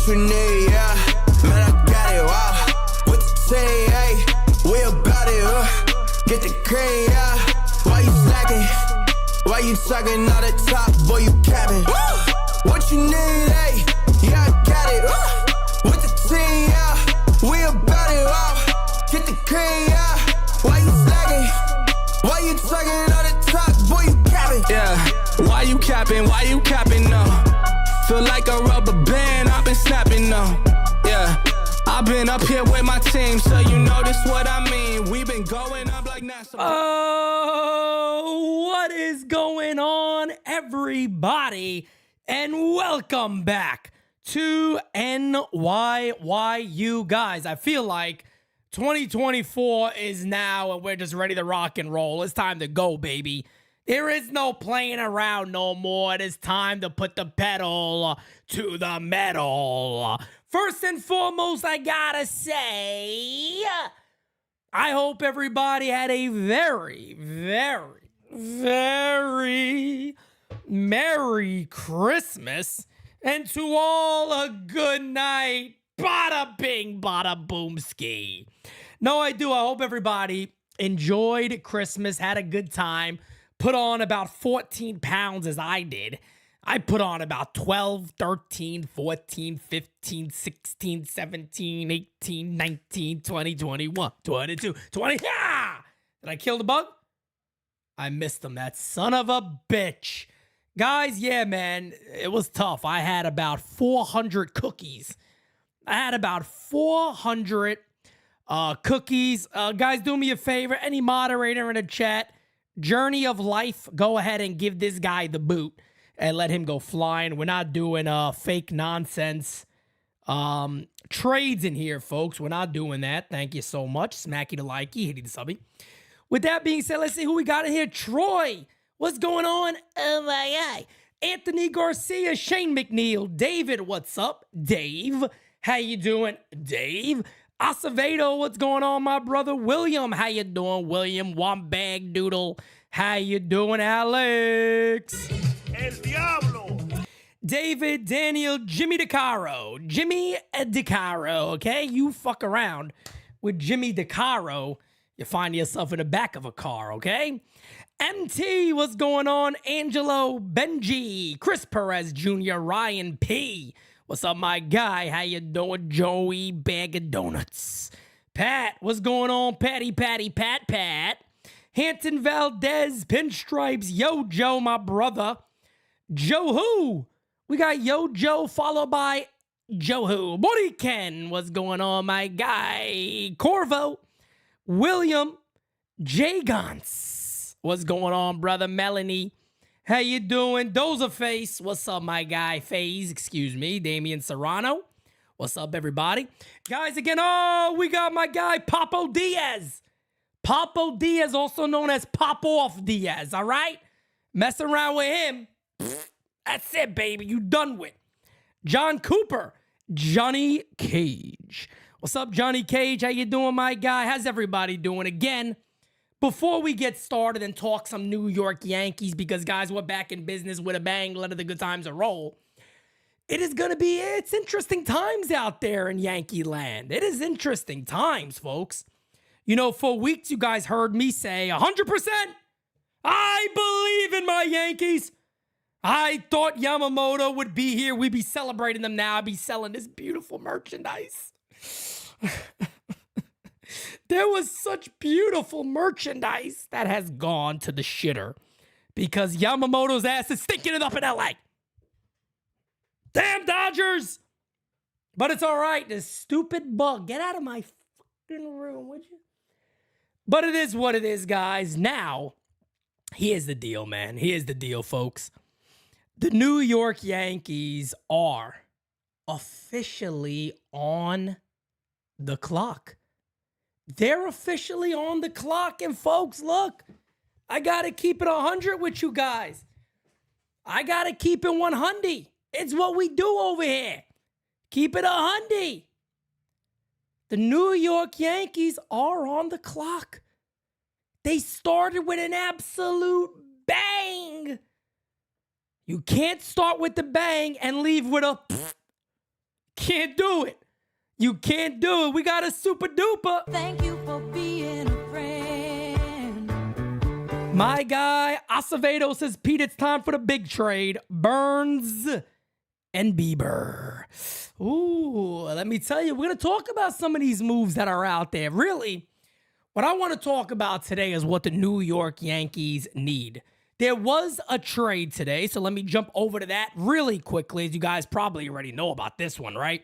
What you need, yeah. Man, I got it, wow. What you say, hey? We about it, get the cream, yeah. Why you slacking? Why you talking all the top, boy, you capping? What you need, hey? Yeah, I got it, with the team, yeah. We about it, wow. Get the cream, yeah. Why you slacking? Why you talking all the top, boy, you capping? Yeah, why you capping? Why you capping, no? Feel like a rubber band, I've been snapping, no. Yeah, I've been up here with my team, so you know this what I mean. We've been going up like NASA. Oh, what is going on, everybody? And welcome back to NYYU, guys. I feel like 2024 is now, and we're just ready to rock and roll. It's time to go, baby. There is no playing around no more. It is time to put the pedal to the metal. First and foremost, I gotta say, I hope everybody had a very, very, very Merry Christmas. And to all a good night. Bada bing, bada boom ski. No, I do. I hope everybody enjoyed Christmas, had a good time. Put on about 14 pounds as I did. I put on about 12, 13, 14, 15, 16, 17, 18, 19, 20, 21, 22, 20. Ah! Did I kill the bug? I missed him, that son of a bitch. Guys, yeah, man, it was tough. I had about 400 cookies. I had about 400 cookies. Guys, do me a favor. Any moderator in the chat, Journey of Life, go ahead and give this guy the boot and let him go flying. We're not doing fake nonsense trades in here, folks. We're not doing that. Thank you so much. Smacky the likey, hitty the subby. With that being said, let's see who we got in here. Troy, what's going on? Oh my God. Anthony Garcia, Shane McNeil, David, what's up? Dave, how you doing? Dave. Acevedo, what's going on, my brother? William, how you doing? William, Wambag Doodle, how you doing? Alex. El Diablo. David, Daniel, Jimmy DeCaro. Jimmy DeCaro, okay? You fuck around with Jimmy DeCaro, you find yourself in the back of a car, okay? MT, what's going on? Angelo, Benji, Chris Perez Jr., Ryan P. What's up, my guy? How you doing? Joey, bag of donuts. Pat, what's going on? Pat. Hampton Valdez, Pinstripes, Yo Joe, my brother. Joe Who? We got Yo Joe followed by Joe Who. Moriken, what's going on, my guy? Corvo, William, Jagons, what's going on, brother? Melanie, how you doing? Dozer Face, what's up, my guy? FaZe, excuse me. Damian Serrano, what's up, everybody? Guys, again, we got my guy, Papo Diaz. Papo Diaz, also known as Pop-Off Diaz, all right? Mess around with him, that's it, baby. You done with. John Cooper, Johnny Cage. What's up, Johnny Cage? How you doing, my guy? How's everybody doing? Again, before we get started and talk some New York Yankees, because, guys, we're back in business with a bang, let the good times roll. It's interesting times out there in Yankee land. It is interesting times, folks. You know, for weeks, you guys heard me say 100%, I believe in my Yankees. I thought Yamamoto would be here. We'd be celebrating them now. I'd be selling this beautiful merchandise. There was such beautiful merchandise that has gone to the shitter because Yamamoto's ass is stinking it up in LA. Damn Dodgers! But it's all right. This stupid bug. Get out of my fucking room, would you? But it is what it is, guys. Now, here's the deal, man. Here's the deal, folks. The New York Yankees are officially on the clock. They're officially on the clock. And folks, look, I got to keep it 100 with you guys. I got to keep it 100. It's what we do over here. Keep it 100. The New York Yankees are on the clock. They started with an absolute bang. You can't start with the bang and leave with a pfft. Can't do it. You can't do it. We got a super duper. Thank you for being a friend. My guy, Acevedo says, Pete, it's time for the big trade. Burns and Bieber. Ooh, let me tell you, we're going to talk about some of these moves that are out there. Really, what I want to talk about today is what the New York Yankees need. There was a trade today, so let me jump over to that really quickly, as you guys probably already know about this one, right?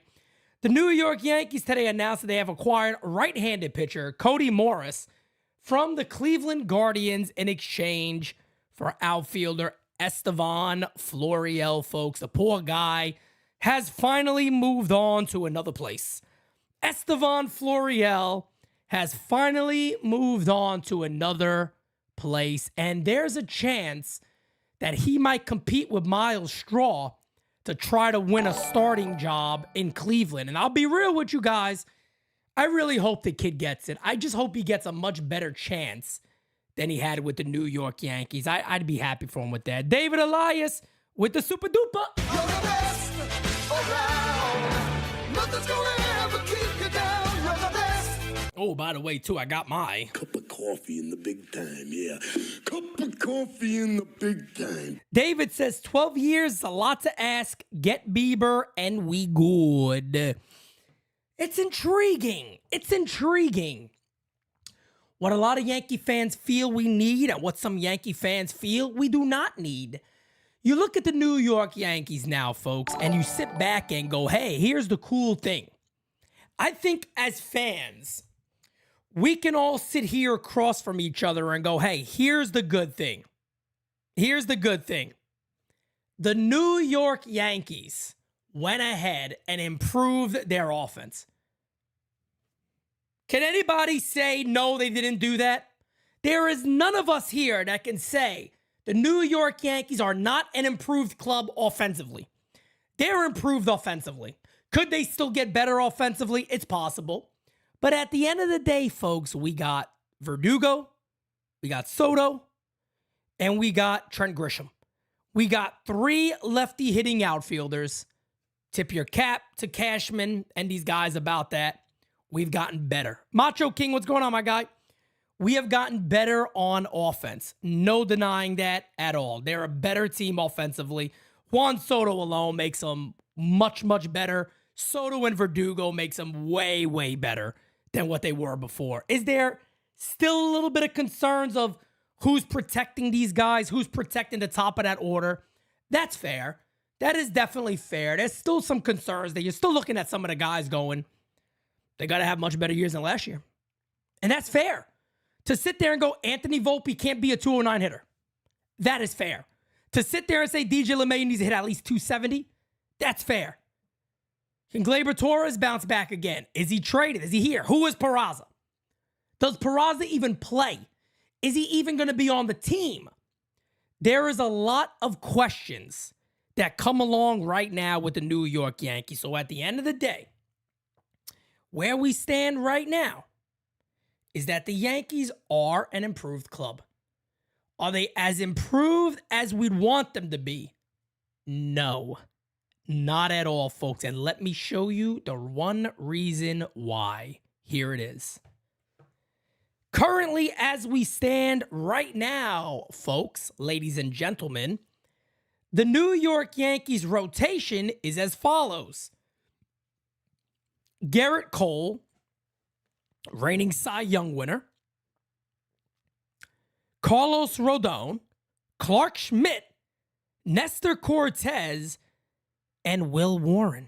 The New York Yankees today announced that they have acquired right-handed pitcher Cody Morris from the Cleveland Guardians in exchange for outfielder Estevan Florial, folks. The poor guy has finally moved on to another place. Estevan Florial has finally moved on to another place, and there's a chance that he might compete with Miles Straw to try to win a starting job in Cleveland. And I'll be real with you guys, I really hope the kid gets it. I just hope he gets a much better chance than he had with the New York Yankees. I'd be happy for him with that. David Elias with the super duper. You're the best around. Nothing's gonna ever keep you down. You're the best. Oh, by the way, too, I got my Cup of coffee in the big time, yeah. Cup of coffee in the big time. David says 12 years is a lot to ask. Get Bieber and we good. It's intriguing. It's intriguing. What a lot of Yankee fans feel we need and what some Yankee fans feel we do not need. You look at the New York Yankees now, folks, and you sit back and go, hey, here's the cool thing. I think as fans, we can all sit here across from each other and go, hey, here's the good thing. Here's the good thing. The New York Yankees went ahead and improved their offense. Can anybody say no, they didn't do that? There is none of us here that can say the New York Yankees are not an improved club offensively. They're improved offensively. Could they still get better offensively? It's possible. But at the end of the day, folks, we got Verdugo, we got Soto, and we got Trent Grisham. We got 3 lefty hitting outfielders. Tip your cap to Cashman and these guys about that. We've gotten better. Macho King, what's going on, my guy? We have gotten better on offense. No denying that at all. They're a better team offensively. Juan Soto alone makes them much, much better. Soto and Verdugo makes them way, way better than what they were before. Is there still a little bit of concerns of who's protecting these guys, who's protecting the top of that order? That's fair. That is definitely fair. There's still some concerns that you're still looking at some of the guys going, they got to have much better years than last year. And that's fair. To sit there and go, Anthony Volpe can't be a 209 hitter. That is fair. To sit there and say DJ LeMay needs to hit at least 270, that's fair. Can Gleyber Torres bounce back again? Is he traded? Is he here? Who is Peraza? Does Peraza even play? Is he even going to be on the team? There is a lot of questions that come along right now with the New York Yankees. So at the end of the day, where we stand right now is that the Yankees are an improved club. Are they as improved as we'd want them to be? No, not at all, folks. And let me show you the one reason why. Here it is. Currently, as we stand right now, folks, ladies and gentlemen, the New York Yankees rotation is as follows. Garrett Cole, reigning Cy Young winner. Carlos Rodon, Clark Schmidt, Nestor Cortez, and Will Warren.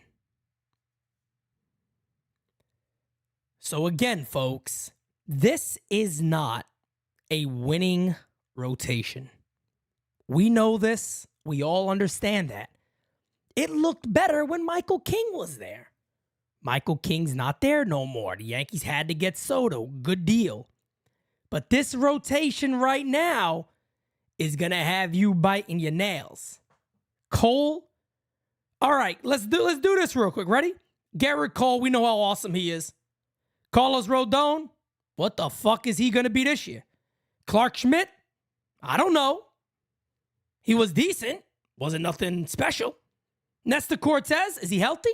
So again, folks, this is not a winning rotation. We know this. We all understand that. It looked better when Michael King was there. Michael King's not there no more. The Yankees had to get Soto. Good deal. But this rotation right now is going to have you biting your nails. Cole. All right, let's do this real quick. Ready? Garrett Cole, we know how awesome he is. Carlos Rodon, what the fuck is he going to be this year? Clark Schmidt, I don't know. He was decent. Wasn't nothing special. Nestor Cortez, is he healthy?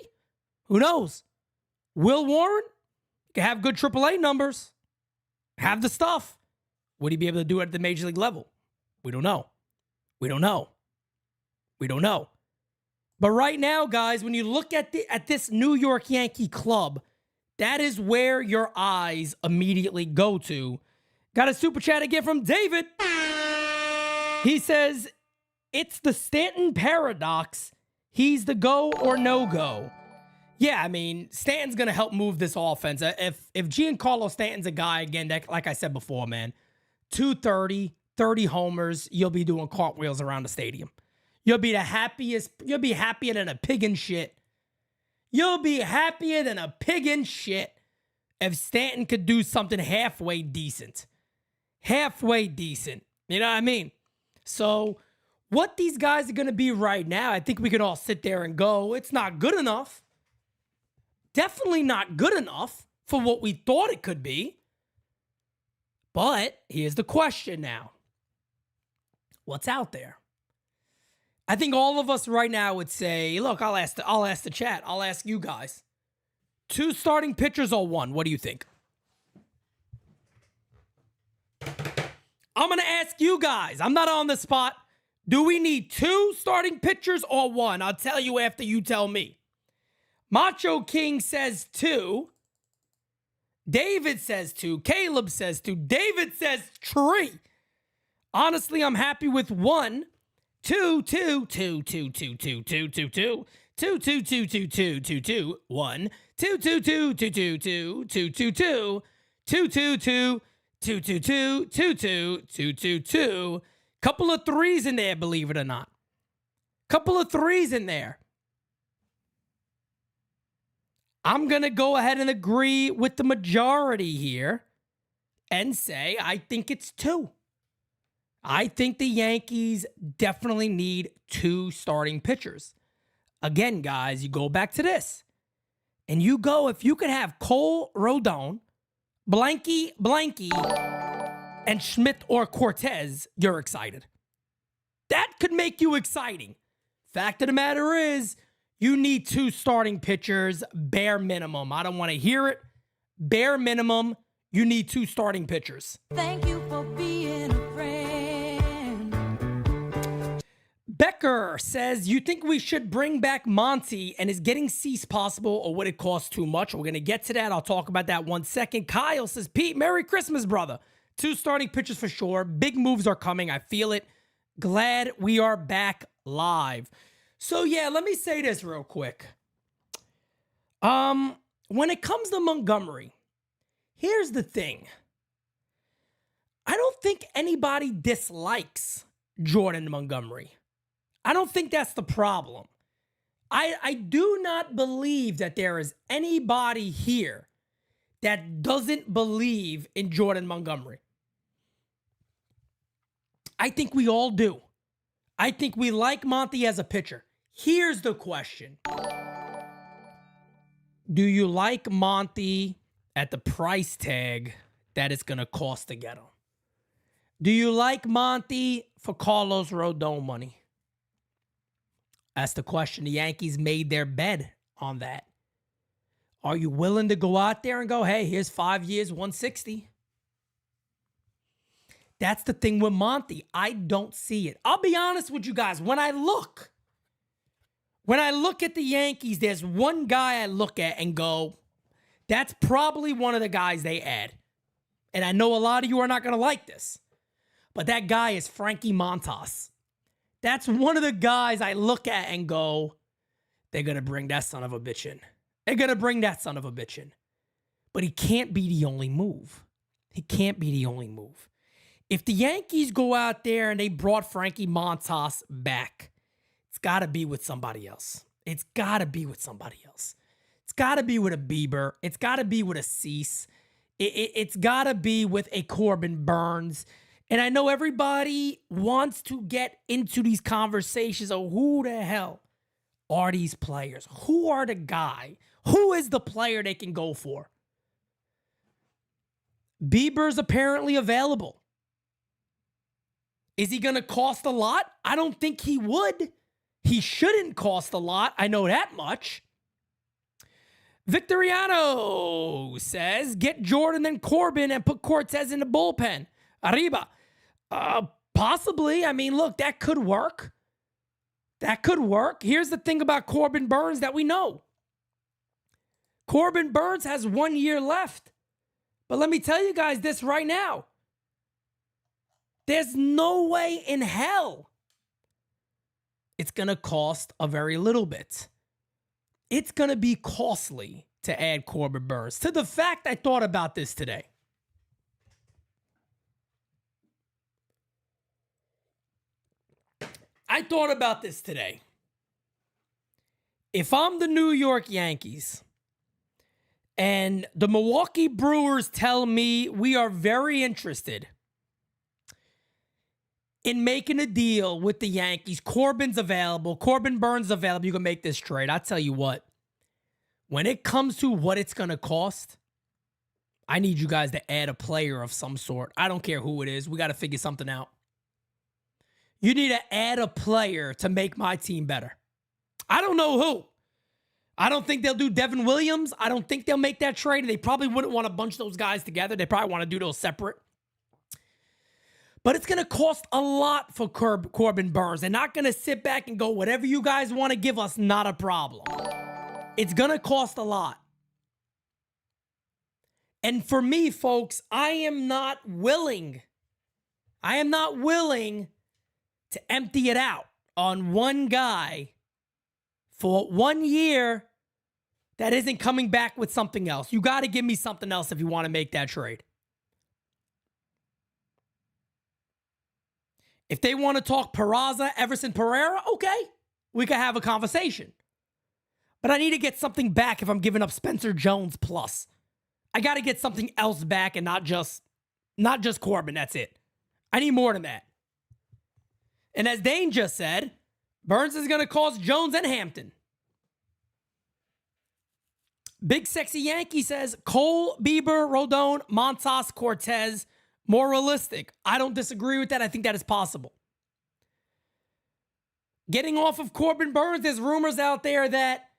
Who knows? Will Warren can have good AAA numbers, have the stuff. Would he be able to do it at the major league level? We don't know. We don't know. We don't know. But right now, guys, when you look at this New York Yankee club, that is where your eyes immediately go to. Got a super chat again from David. He says, it's the Stanton paradox. He's the go or no go. Yeah, I mean, Stanton's going to help move this offense. If Giancarlo Stanton's a guy, again, that, like I said before, man, 230, 30 homers, you'll be doing cartwheels around the stadium. You'll be happier than a pig in shit. You'll be happier than a pig in shit if Stanton could do something halfway decent. Halfway decent. You know what I mean? So what these guys are going to be right now, I think we can all sit there and go, it's not good enough. Definitely not good enough for what we thought it could be. But here's the question now. What's out there? I think all of us right now would say, look, I'll ask the chat. I'll ask you guys. 2 starting pitchers or 1? What do you think? I'm going to ask you guys. I'm not on the spot. Do we need 2 starting pitchers or 1? I'll tell you after you tell me. Macho King says 2. David says 2. Caleb says 2. David says 3. Honestly, I'm happy with 1. 2, 2, 2, 2, 2, 2, 2, 2, 2. 2, 2, 2, 2, 2, 2, 2, 1. 2, 2, 2, 2, 2, 2, 2, 2, 2. 2, 2, 2, 2, 2, 2, 2, 2, 2, 2, 2. Couple of 3s in there, believe it or not. Couple of 3s in there. I'm going to go ahead and agree with the majority here and say I think it's 2. I think the Yankees definitely need 2 starting pitchers. Again, guys, you go back to this. And you go, if you could have Cole, Rodon, Blanky, and Schmidt or Cortez, you're excited. That could make you exciting. Fact of the matter is, you need 2 starting pitchers, bare minimum. I don't want to hear it. Bare minimum, you need 2 starting pitchers. Thank you for being a friend. Becker says, you think we should bring back Monty, and is getting Cease possible, or would it cost too much? We're going to get to that. I'll talk about that 1 second. Kyle says, Pete, Merry Christmas, brother. 2 starting pitchers for sure. Big moves are coming. I feel it. Glad we are back live. So yeah, let me say this real quick. When it comes to Montgomery, here's the thing. I don't think anybody dislikes Jordan Montgomery. I don't think that's the problem. I do not believe that there is anybody here that doesn't believe in Jordan Montgomery. I think we all do. I think we like Monty as a pitcher. Here's the question. Do you like Monty at the price tag that it's going to cost to get him? Do you like Monty for Carlos Rodon money? That's the question. The Yankees made their bed on that. Are you willing to go out there and go, hey, here's 5 years, 160? That's the thing with Monty. I don't see it. I'll be honest with you guys. When I look at the Yankees, there's one guy I look at and go, that's probably one of the guys they add. And I know a lot of you are not going to like this, but that guy is Frankie Montas. That's one of the guys I look at and go, they're going to bring that son of a bitch in. They're going to bring that son of a bitch in. But he can't be the only move. He can't be the only move. If the Yankees go out there and they brought Frankie Montas back, it's got to be with somebody else. It's got to be with somebody else. It's got to be with a Bieber. It's got to be with a Cease. It's got to be with a Corbin Burns. And I know everybody wants to get into these conversations of who the hell are these players? Who are the guy? Who is the player they can go for? Bieber's apparently available. Is he going to cost a lot? I don't think he would. He shouldn't cost a lot. I know that much. Victoriano says, get Jordan and Corbin and put Cortez in the bullpen. Arriba. Possibly. I mean, look, that could work. That could work. Here's the thing about Corbin Burnes that we know. Corbin Burnes has 1 year left. But let me tell you guys this right now. There's no way in hell it's going to cost a very little bit. It's going to be costly to add Corbin Burnes. To the fact I thought about this today. I thought about this today. If I'm the New York Yankees and the Milwaukee Brewers tell me we are very interested in making a deal with the Yankees, Corbin's available, Corbin Burnes available, you can make this trade. I'll tell you what, when it comes to what it's going to cost, I need you guys to add a player of some sort. I don't care who it is. We got to figure something out. You need to add a player to make my team better. I don't know who. I don't think they'll do Devin Williams. I don't think they'll make that trade. They probably wouldn't want to bunch those guys together. They probably want to do those separate. But it's going to cost a lot for Corbin Burnes. They're not going to sit back and go, whatever you guys want to give us, not a problem. It's going to cost a lot. And for me, folks, I am not willing to empty it out on one guy for 1 year that isn't coming back with something else. You got to give me something else if you want to make that trade. If they want to talk Peraza, Everson Pereira, okay, we could have a conversation. But I need to get something back if I'm giving up Spencer Jones plus. I got to get something else back and not just Corbin, that's it. I need more than that. And as Dane just said, Burnes is going to cost Jones and Hampton. Big Sexy Yankee says Cole, Bieber, Rodon, Montas, Cortez, more realistic. I don't disagree with that. I think that is possible. Getting off of Corbin Burnes, there's rumors out there that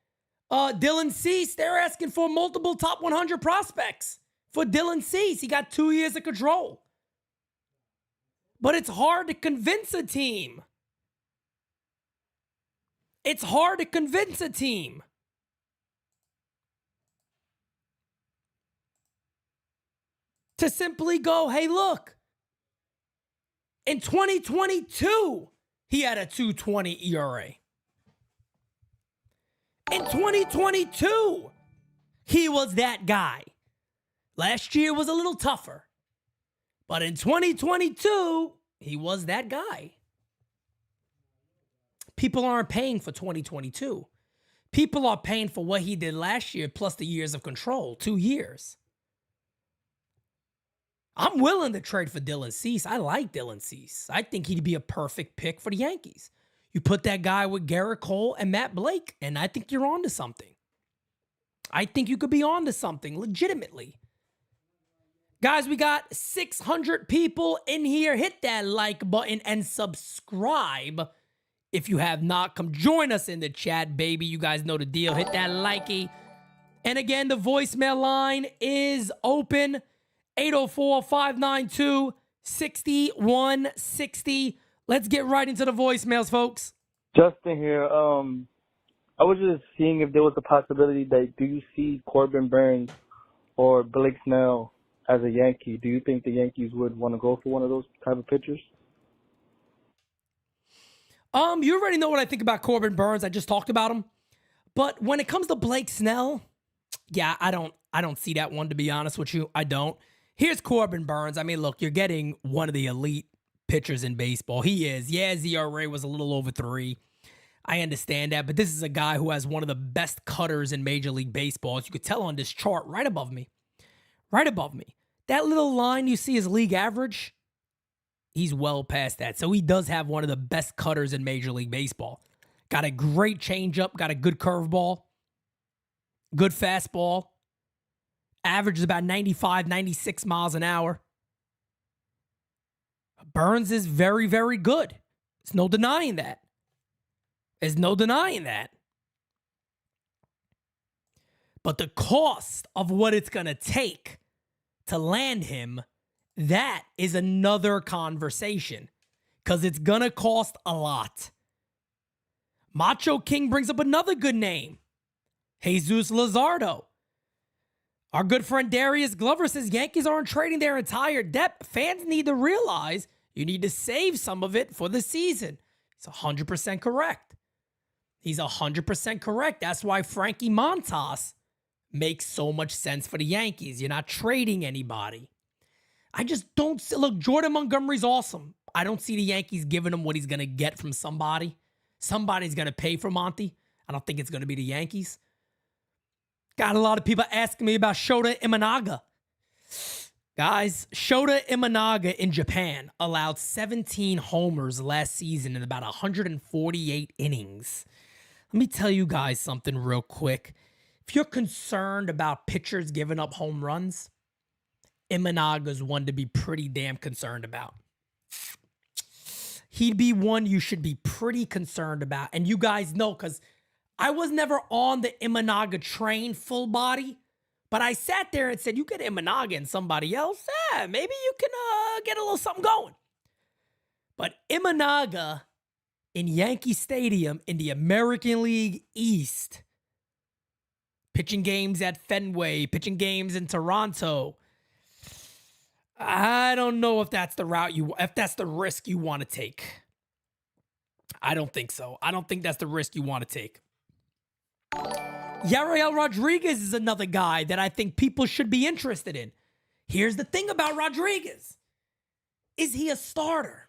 Dylan Cease, they're asking for multiple top 100 prospects for Dylan Cease. He got 2 years of control. But it's hard to convince a team. It's hard to convince a team. To simply go, hey, look, in 2022, he had a 2.20 ERA. In 2022, he was that guy. Last year was a little tougher. But in 2022, he was that guy. People aren't paying for 2022. People are paying for what he did last year plus the years of control, 2 years. I'm willing to trade for Dylan Cease. I like Dylan Cease. I think he'd be a perfect pick for the Yankees. You put that guy with Garrett Cole and Matt Blake, and I think you're on to something. I think you could be on to something legitimately. Guys, we got 600 people in here. Hit that like button and subscribe. If you have not, come join us in the chat, baby. You guys know the deal. Hit that likey. And again, the voicemail line is open. 804-592-6160. Let's get right into the voicemails, folks. Justin here. I was just seeing if there was a possibility that do you see Corbin Burnes or Blake Snell as a Yankee? Do you think the Yankees would want to go for one of those type of pitchers? You already know what I think about Corbin Burnes. I just talked about him. But when it comes to Blake Snell, yeah, I don't see that one, to be honest with you. I don't. Here's Corbin Burnes. I mean, look, you're getting one of the elite pitchers in baseball. He is. Yeah, his ERA was a little over 3. I understand that, but this is a guy who has one of the best cutters in Major League Baseball. As you could tell on this chart right above me. Right above me. That little line you see is league average. He's well past that. So he does have one of the best cutters in Major League Baseball. Got a great changeup, got a good curveball, good fastball. Average is about 95, 96 miles an hour. Burnes is very, very good. There's no denying that. But the cost of what it's going to take to land him, that is another conversation because it's going to cost a lot. Macho King brings up another good name, Jesus Luzardo. Our good friend Darius Glover says Yankees aren't trading their entire depth. Fans need to realize you need to save some of it for the season. He's 100% correct. He's 100% correct. That's why Frankie Montas makes so much sense for the Yankees. You're not trading anybody. I just don't see. Look, Jordan Montgomery's awesome. I don't see the Yankees giving him what he's going to get from somebody. Somebody's going to pay for Monty. I don't think it's going to be the Yankees. Got a lot of people asking me about Shota Imanaga. Guys, Shota Imanaga in Japan allowed 17 homers last season in about 148 innings. Let me tell you guys something real quick. If you're concerned about pitchers giving up home runs, Imanaga's one to be pretty damn concerned about. He'd be one you should be pretty concerned about. And you guys know, because I was never on the Imanaga train full body, but I sat there and said, you get Imanaga and somebody else, maybe you can get a little something going. But Imanaga in Yankee Stadium in the American League East, pitching games at Fenway, pitching games in Toronto, I don't know if that's the risk you want to take. I don't think so. I don't think that's the risk you want to take. Yariel Rodriguez is another guy that I think people should be interested in. Here's the thing about Rodriguez. Is he a starter?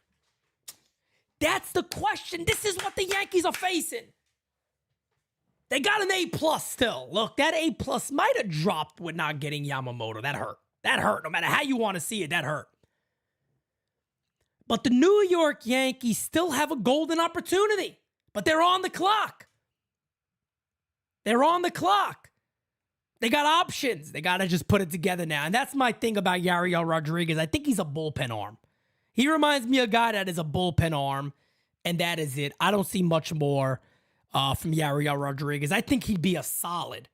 That's the question. This is what the Yankees are facing. They got an A+ still. Look, that A+ might have dropped with not getting Yamamoto. That hurt. That hurt. No matter how you want to see it, that hurt. But the New York Yankees still have a golden opportunity. But they're on the clock. They're on the clock. They got options. They got to just put it together now. And that's my thing about Yariel Rodriguez. I think he's a bullpen arm. He reminds me of a guy that is a bullpen arm, and that is it. I don't see much more from Yariel Rodriguez. I think he'd be a solid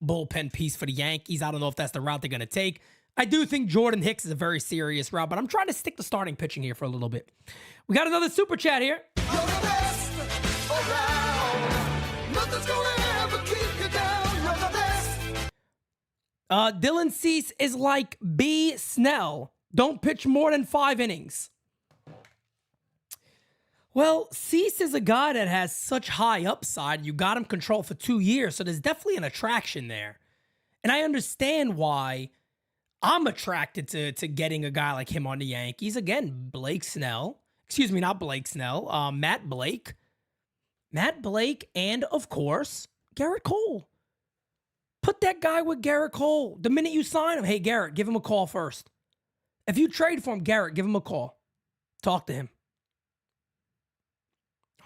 bullpen piece for the Yankees. I don't know if that's the route they're going to take. I do think Jordan Hicks is a very serious route, but I'm trying to stick to starting pitching here for a little bit. We got another super chat here. Dylan Cease is like B. Snell. Don't pitch more than 5 innings. Well, Cease is a guy that has such high upside. You got him controlled for 2 years, so there's definitely an attraction there. And I understand why I'm attracted to getting a guy like him on the Yankees. Again, Matt Blake. Matt Blake, and of course, Garrett Cole. Put that guy with Garrett Cole. The minute you sign him, hey, Garrett, give him a call first. If you trade for him, Garrett, give him a call. Talk to him.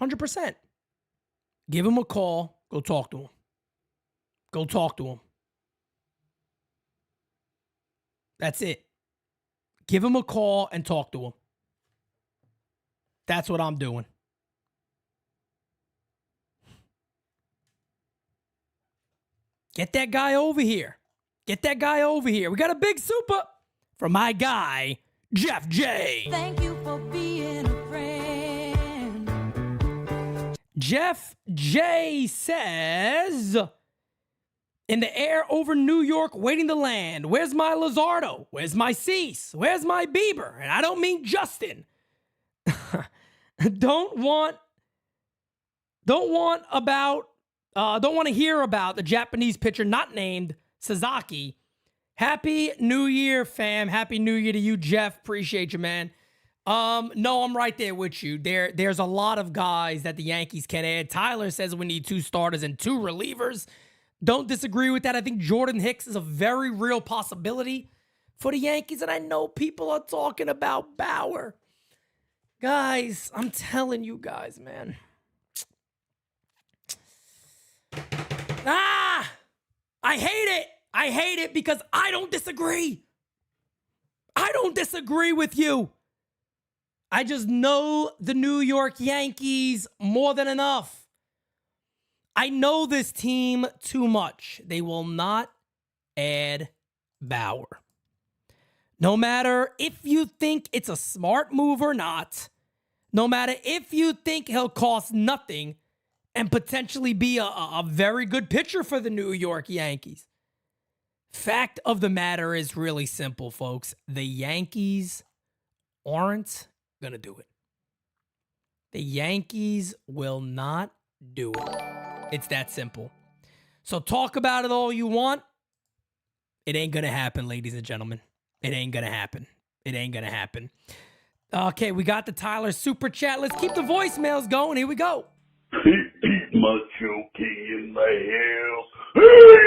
100%. Give him a call. Go talk to him. Go talk to him. That's it. Give him a call and talk to him. That's what I'm doing. Get that guy over here. Get that guy over here. We got a big super from my guy, Jeff J. Thank you for being a friend. Jeff J says, in the air over New York, waiting to land. Where's my Luzardo? Where's my Cease? Where's my Bieber? And I don't mean Justin. Don't want to hear about the Japanese pitcher not named Sasaki. Happy New Year, fam. Happy New Year to you, Jeff. Appreciate you, man. No, I'm right there with you. There's a lot of guys that the Yankees can add. Tyler says we need 2 starters and 2 relievers. Don't disagree with that. I think Jordan Hicks is a very real possibility for the Yankees, and I know people are talking about Bauer. Guys, I'm telling you guys, man. I hate it. I hate it because I don't disagree. I don't disagree with you. I just know the New York Yankees more than enough. I know this team too much. They will not add Bauer. No matter if you think it's a smart move or not, no matter if you think he'll cost nothing and potentially be a very good pitcher for the New York Yankees. Fact of the matter is really simple, folks. The Yankees aren't going to do it. The Yankees will not do it. It's that simple. So talk about it all you want. It ain't going to happen, ladies and gentlemen. It ain't going to happen. It ain't going to happen. Okay, we got the Tyler Super Chat. Let's keep the voicemails going. Here we go. Pete Macho King in the house. How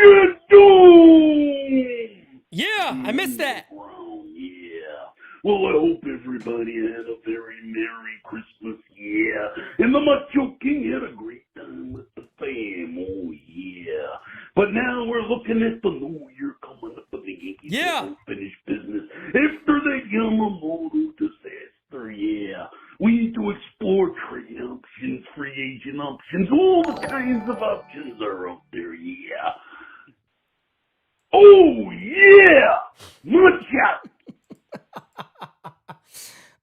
you doing? Yeah, I missed that. Yeah. Well, I hope everybody had a very Merry Christmas, yeah. And the Macho King had a great time with the fam, oh yeah. But now we're looking at the new year coming up and the Yankees Yeah. finish business after the Yamamoto disaster, yeah. We need to explore trade options, free agent options, all the kinds of options are out there, yeah. Oh yeah! Watch out!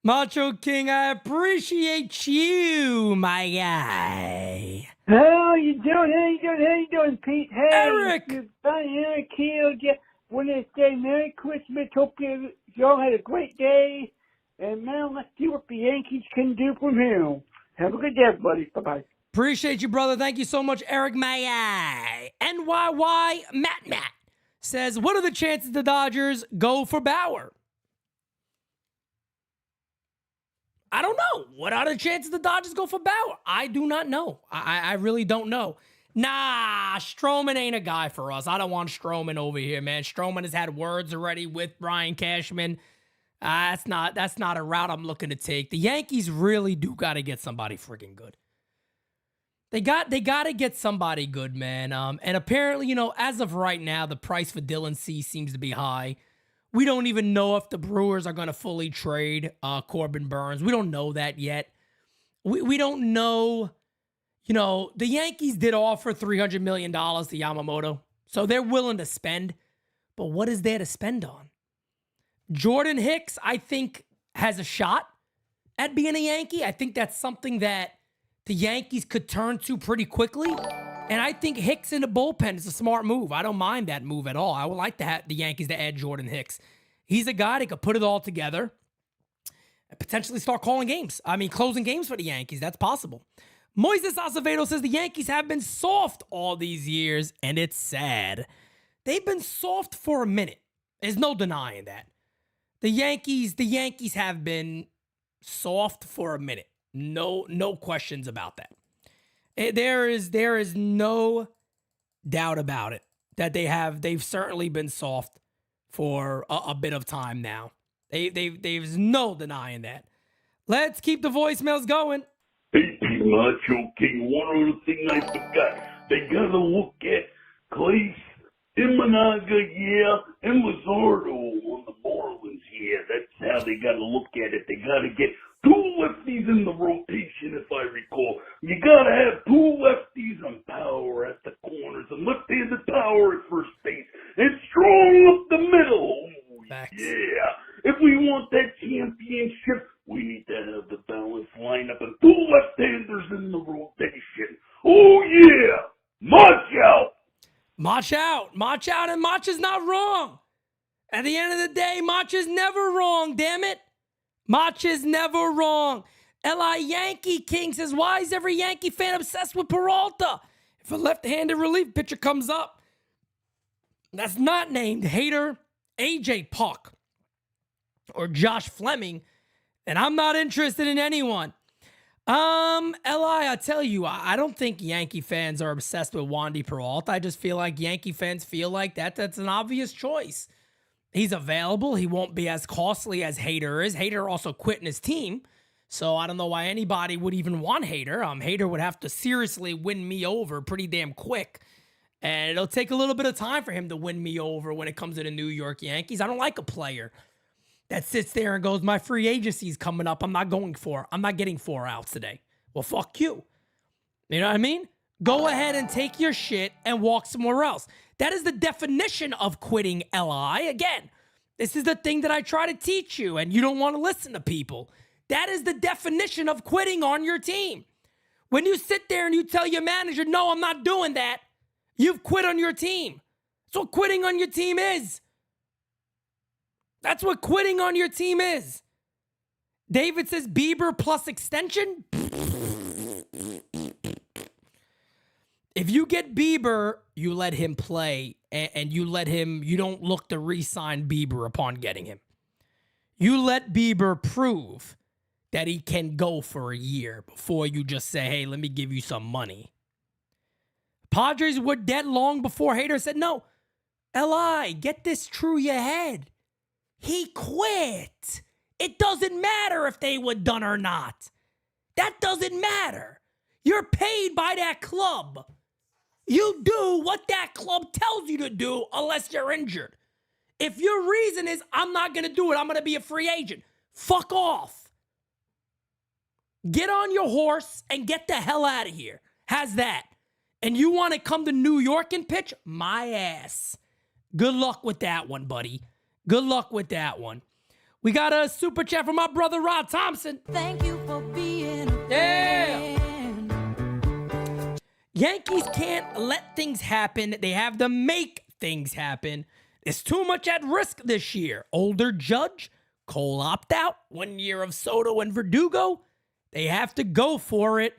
Macho King, I appreciate you, my guy. How you doing, Pete? Hey, Eric! Your son Eric here. Just want to say Merry Christmas. Hope you all had a great day. And now let's see what the Yankees can do from here. Have a good day, everybody. Bye-bye. Appreciate you, brother. Thank you so much, Eric, my guy. NYY Matt says, what are the chances the Dodgers go for Bauer? I don't know. What are the chances the Dodgers go for Bauer? I do not know. I really don't know. Nah, Stroman ain't a guy for us. I don't want Stroman over here, man. Stroman has had words already with Brian Cashman. That's not a route I'm looking to take. The Yankees really do got to get somebody freaking good. They got to get somebody good, man. And apparently, as of right now, the price for Dylan Cease seems to be high. We don't even know if the Brewers are going to fully trade Corbin Burns. We don't know that yet. We don't know. The Yankees did offer $300 million to Yamamoto, so they're willing to spend. But what is there to spend on? Jordan Hicks, I think, has a shot at being a Yankee. I think that's something that the Yankees could turn to pretty quickly. And I think Hicks in the bullpen is a smart move. I don't mind that move at all. I would like to have the Yankees to add Jordan Hicks. He's a guy that could put it all together and potentially start closing games for the Yankees. That's possible. Moises Acevedo says the Yankees have been soft all these years, and it's sad. They've been soft for a minute. There's no denying that. The Yankees have been soft for a minute. No questions about that. There is no doubt about it that they've certainly been soft for a bit of time now. There's no denying that. Let's keep the voicemails going. Hey, Macho King, one other thing I forgot. They gotta look at Clace, Imanaga, yeah, and Luzardo on the Marlins, yeah. That's how they gotta look at it. They gotta get two lefties in the rotation, if I recall. You gotta have two lefties and power at the corners and left-handed power at first base and strong up the middle. Oh, Facts. yeah. If we want that championship, we need to have the balanced lineup and two left-handers in the rotation. Oh, yeah. March out. March out, and March is not wrong. At the end of the day, March is never wrong, damn it. March is never wrong. L.I. Yankee King says, why is every Yankee fan obsessed with Peralta? If a left-handed relief pitcher comes up that's not named Hader, A.J. Puck, or Josh Fleming, and I'm not interested in anyone. L.I., I tell you, I don't think Yankee fans are obsessed with Wandy Peralta. I just feel like Yankee fans feel like that's an obvious choice. He's available. He won't be as costly as Hader is. Hader also quitting his team, so I don't know why anybody would even want Hader. Hader would have to seriously win me over pretty damn quick, and it'll take a little bit of time for him to win me over when it comes to the New York Yankees. I don't like a player that sits there and goes, my free agency's coming up. I'm not getting 4 outs today. Well, fuck you. You know what I mean? Go ahead and take your shit and walk somewhere else. That is the definition of quitting, LI. Again, this is the thing that I try to teach you, and you don't want to listen to people. That is the definition of quitting on your team. When you sit there and you tell your manager, no, I'm not doing that, you've quit on your team. That's what quitting on your team is. That's what quitting on your team is. David says Bieber plus extension. If you get Bieber, you let him play and you don't look to re-sign Bieber upon getting him. You let Bieber prove that he can go for a year before you just say, hey, let me give you some money. Padres were dead long before Hader said, no, Li, get this through your head. He quit. It doesn't matter if they were done or not. That doesn't matter. You're paid by that club. You do what that club tells you to do unless you're injured. If your reason is, I'm not going to do it, I'm going to be a free agent, fuck off. Get on your horse and get the hell out of here. How's that? And you want to come to New York and pitch? My ass. Good luck with that one, buddy. Good luck with that one. We got a super chat from my brother Rod Thompson. Thank you for being a Yeah. friend. Yankees can't let things happen. They have to make things happen. There's too much at risk this year. Older Judge, Cole opt out, 1 year of Soto and Verdugo. They have to go for it,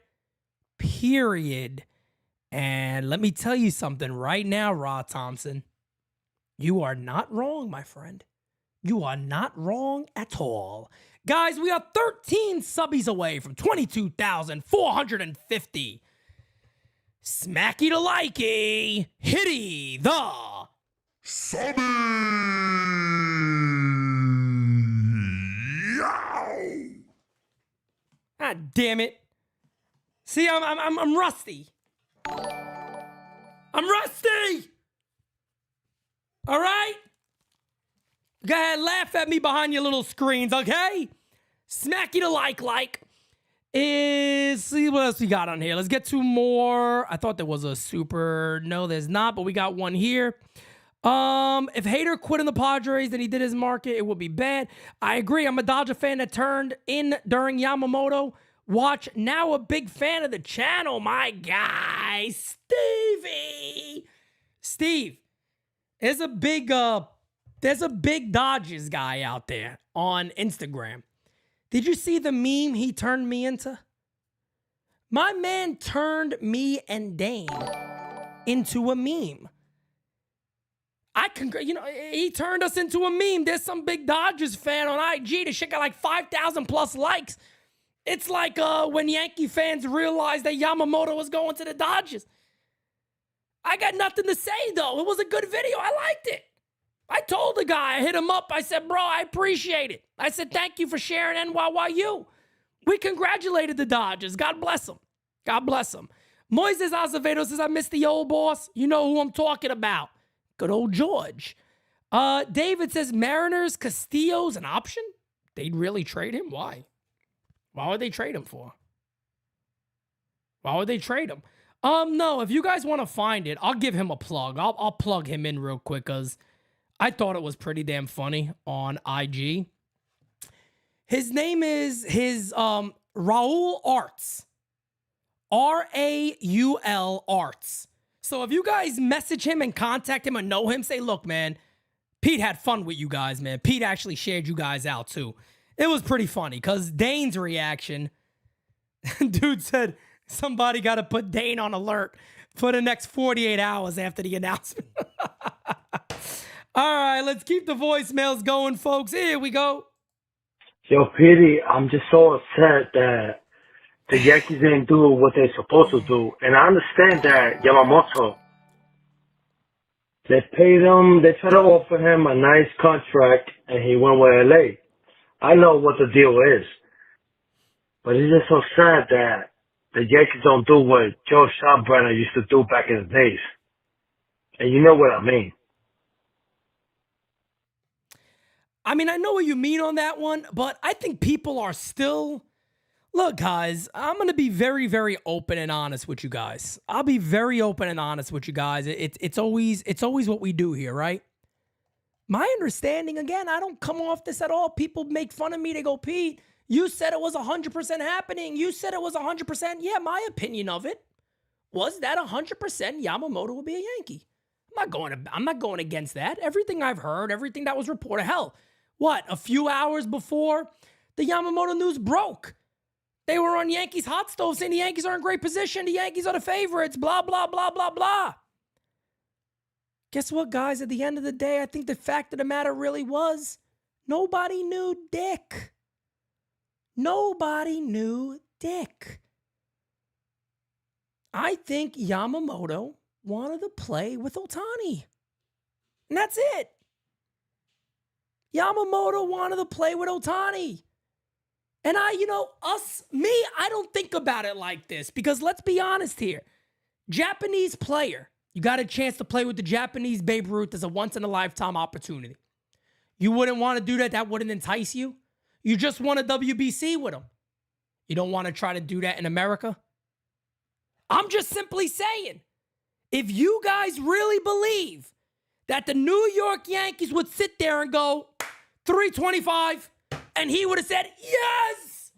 period. And let me tell you something right now, Rod Thompson. You are not wrong, my friend. You are not wrong at all. Guys, we are 13 subbies away from 22,450. Smacky to likey, hitty the Subby! God damn it. See, I'm rusty. I'm rusty. All right? Go ahead, laugh at me behind your little screens, okay? Smacky to like. See what else we got on here. Let's get two more. I thought there was a super. No, there's not, but we got one here. If Hader quit in the Padres, then he did his market, it would be bad. I agree. I'm a Dodger fan that turned in during Yamamoto. Watch, now a big fan of the channel, my guy, Stevie. Steve, there's a big Dodgers guy out there on Instagram. Did you see the meme he turned me into? My man turned me and Dane into a meme. He turned us into a meme. There's some big Dodgers fan on IG. The shit got like 5,000 plus likes. It's like when Yankee fans realized that Yamamoto was going to the Dodgers. I got nothing to say, though. It was a good video. I liked it. I told the guy, I hit him up. I said, bro, I appreciate it. I said, thank you for sharing NYYU. We congratulated the Dodgers. God bless them. God bless them. Moises Azevedo says, I miss the old boss. You know who I'm talking about. Good old George. David says, Mariners, Castillo's an option? They'd really trade him? Why? Why would they trade him for? Why would they trade him? No, if you guys want to find it, I'll give him a plug. I'll plug him in real quick because I thought it was pretty damn funny on IG. His name is Raul Arts. Raul Arts. So if you guys message him and contact him and know him, say, look, man, Pete had fun with you guys, man. Pete actually shared you guys out, too. It was pretty funny because Dane's reaction, dude said, somebody got to put Dane on alert for the next 48 hours after the announcement. All right, let's keep the voicemails going, folks. Here we go. Yo, Petey, I'm just so upset that the Yankees didn't do what they're supposed to do. And I understand that Yamamoto, they paid him, they tried to offer him a nice contract, and he went with LA. I know what the deal is. But it's just so sad that the Yankees don't do what Joe Schaubrunner used to do back in the days. And you know what I mean. I mean, I know what you mean on that one, but I think people are still Look, guys, I'm going to be very, very open and honest with you guys. I'll be very open and honest with you guys. It's always what we do here, right? My understanding, again, I don't come off this at all. People make fun of me. They go, Pete, you said it was 100% happening. You said it was 100%. Yeah, my opinion of it was that 100% Yamamoto will be a Yankee. I'm not going against that. Everything I've heard, everything that was reported. Hell, what, a few hours before the Yamamoto news broke, they were on Yankees hot stove saying the Yankees are in great position. The Yankees are the favorites, blah, blah, blah, blah, blah. Guess what, guys? At the end of the day, I think the fact of the matter really was nobody knew dick. Nobody knew dick. I think Yamamoto wanted to play with Ohtani. And that's it. Yamamoto wanted to play with Ohtani. And I don't think about it like this because let's be honest here. Japanese player, you got a chance to play with the Japanese Babe Ruth as a once-in-a-lifetime opportunity. You wouldn't want to do that. That wouldn't entice you. You just want a WBC with him. You don't want to try to do that in America. I'm just simply saying, if you guys really believe that the New York Yankees would sit there and go 325 and he would have said, yes,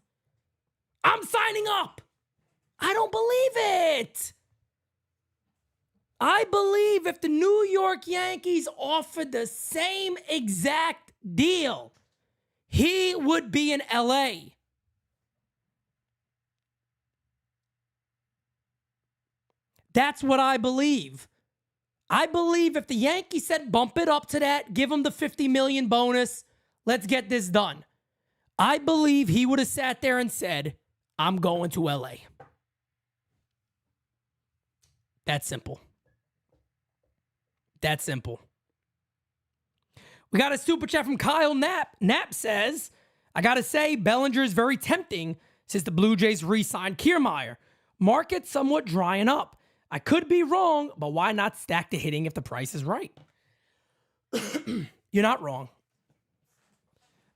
I'm signing up. I don't believe it. I believe if the New York Yankees offered the same exact deal, he would be in LA. That's what I believe. I believe if the Yankees said bump it up to that, give him the $50 million bonus, let's get this done. I believe he would have sat there and said, I'm going to LA. That's simple. That's simple. We got a super chat from Kyle Knapp. Knapp says, I got to say, Bellinger is very tempting since the Blue Jays re-signed Kiermaier. Market somewhat drying up. I could be wrong, but why not stack the hitting if the price is right? You're not wrong.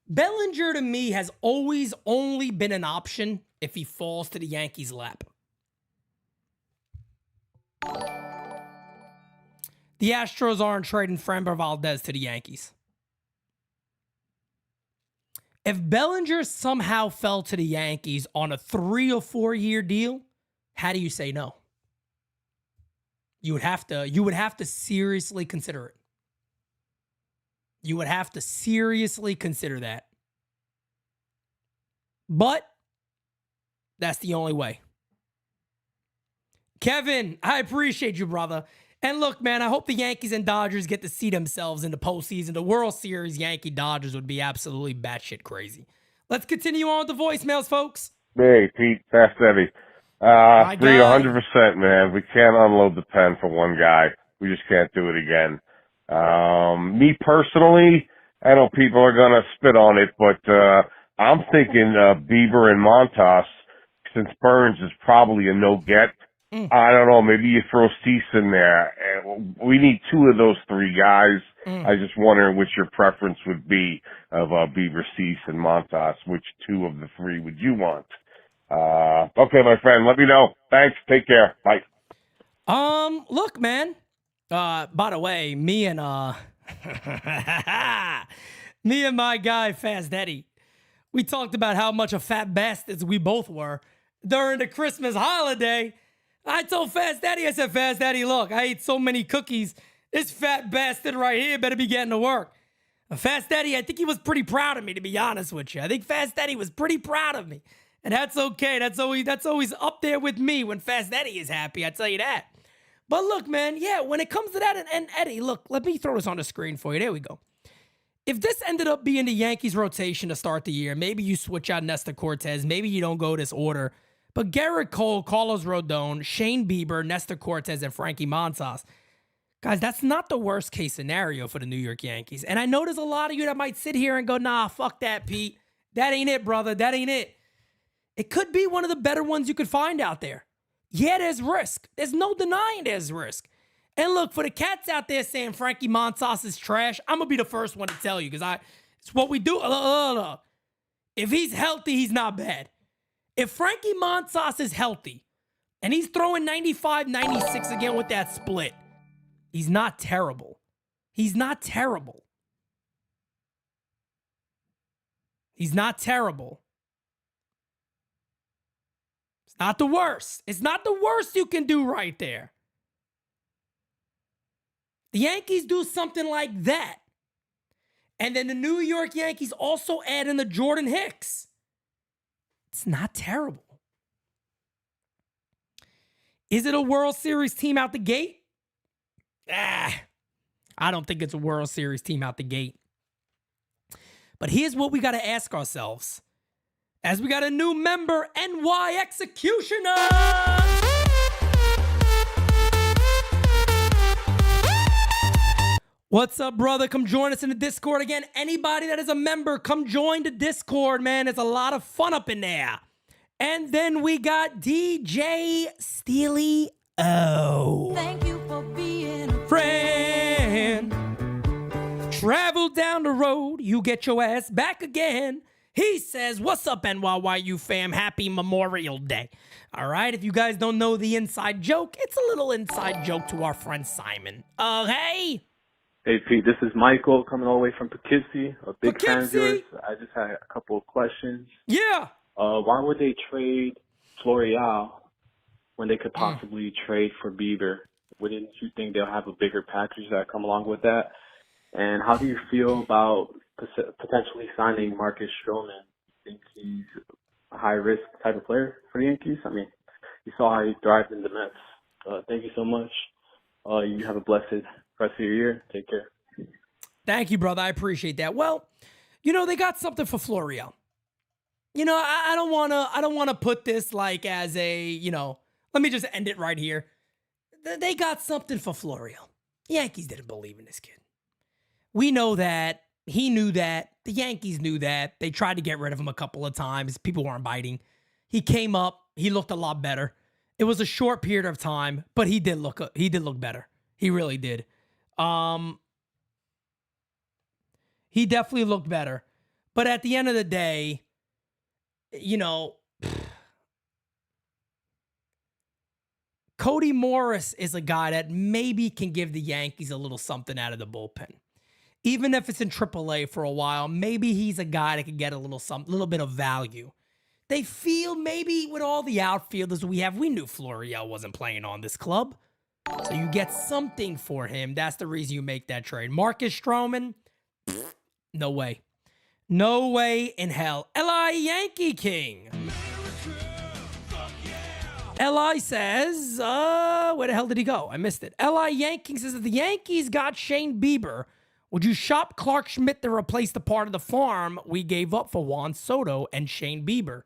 Bellinger, to me, has always only been an option if he falls to the Yankees' lap. The Astros aren't trading Framber Valdez to the Yankees. If Bellinger somehow fell to the Yankees on a 3 or 4 year deal, how do you say no? You would have to seriously consider it. You would have to seriously consider that. But that's the only way. Kevin, I appreciate you, brother. And look, man, I hope the Yankees and Dodgers get to see themselves in the postseason. The World Series Yankee-Dodgers would be absolutely batshit crazy. Let's continue on with the voicemails, folks. Hey, Pete, Fast Eddie. Agree 100%, man. We can't unload the pen for one guy. We just can't do it again. Me personally, I know people are going to spit on it, but I'm thinking Bieber and Montas, since Burns is probably a no-get. I don't know, maybe you throw Cease in there. We need 2 of those 3 guys. I just wonder which your preference would be of Bieber, Cease, and Montas. Which 2 of the 3 would you want? Okay, my friend, let me know. Thanks. Take care. Bye. Look, man. By the way, me and my guy Fast Eddie, we talked about how much of fat bastards we both were during the Christmas holiday. I told Fast Eddie, I said, Fast Eddie, look, I ate so many cookies. This fat bastard right here better be getting to work. Fast Eddie, I think he was pretty proud of me, to be honest with you. I think Fast Eddie was pretty proud of me. And that's okay. That's always up there with me when Fast Eddie is happy, I tell you that. But look, man, yeah, when it comes to that, and Eddie, look, let me throw this on the screen for you. There we go. If this ended up being the Yankees rotation to start the year, maybe you switch out Nestor Cortez, maybe you don't go this order, but Garrett Cole, Carlos Rodon, Shane Bieber, Nestor Cortez, and Frankie Montas, guys, that's not the worst case scenario for the New York Yankees. And I know there's a lot of you that might sit here and go, nah, fuck that, Pete. That ain't it, brother. That ain't it. It could be one of the better ones you could find out there. Yeah, there's risk. There's no denying there's risk. And look, for the cats out there saying Frankie Montas is trash, I'm going to be the first one to tell you because it's what we do. If he's healthy, he's not bad. If Frankie Montas is healthy and he's throwing 95, 96 again with that split, he's not terrible. He's not terrible. He's not terrible. It's not the worst. It's not the worst you can do right there. The Yankees do something like that. And then the New York Yankees also add in the Jordan Hicks. It's not terrible. Is it a World Series team out the gate? I don't think it's a World Series team out the gate. But here's what we got to ask ourselves. As we got a new member, NY Executioner. What's up, brother? Come join us in the Discord again. Anybody that is a member, come join the Discord, man. There's a lot of fun up in there. And then we got DJ Steely O. Thank you for being a friend. Travel down the road, you get your ass back again. He says, what's up, NYYU fam? Happy Memorial Day. All right, if you guys don't know the inside joke, it's a little inside joke to our friend Simon. Hey? Hey, Pete, this is Michael coming all the way from Poughkeepsie, a big fan of yours. I just had a couple of questions. Yeah. Why would they trade Florial when they could possibly trade for Bieber? Wouldn't you think they'll have a bigger package that come along with that? And how do you feel about potentially signing Marcus Stroman? Think he's a high-risk type of player for the Yankees? I mean, you saw how he thrived in the Mets. Thank you so much. You have a blessed rest of your year. Take care. Thank you, brother. I appreciate that. Well, you know, they got something for Florial. You know, I don't wanna put this like as a, you know, let me just end it right here. They got something for Florial. Yankees didn't believe in this kid. We know that. He knew that. The Yankees knew that. They tried to get rid of him a couple of times. People weren't biting. He came up. He looked a lot better. It was a short period of time, but he did look better. He really did. He definitely looked better. But at the end of the day, you know, Cody Morris is a guy that maybe can give the Yankees a little something out of the bullpen. Even if it's in AAA for a while, maybe he's a guy that can get a little bit of value. They feel maybe with all the outfielders we have, we knew Florial wasn't playing on this club. So you get something for him. That's the reason you make that trade. Marcus Stroman, no way. No way in hell. L.I. Yankee King. L.I. says, where the hell did he go? I missed it. L.I. Yankee says, if the Yankees got Shane Bieber, would you shop Clark Schmidt to replace the part of the farm we gave up for Juan Soto and Shane Bieber?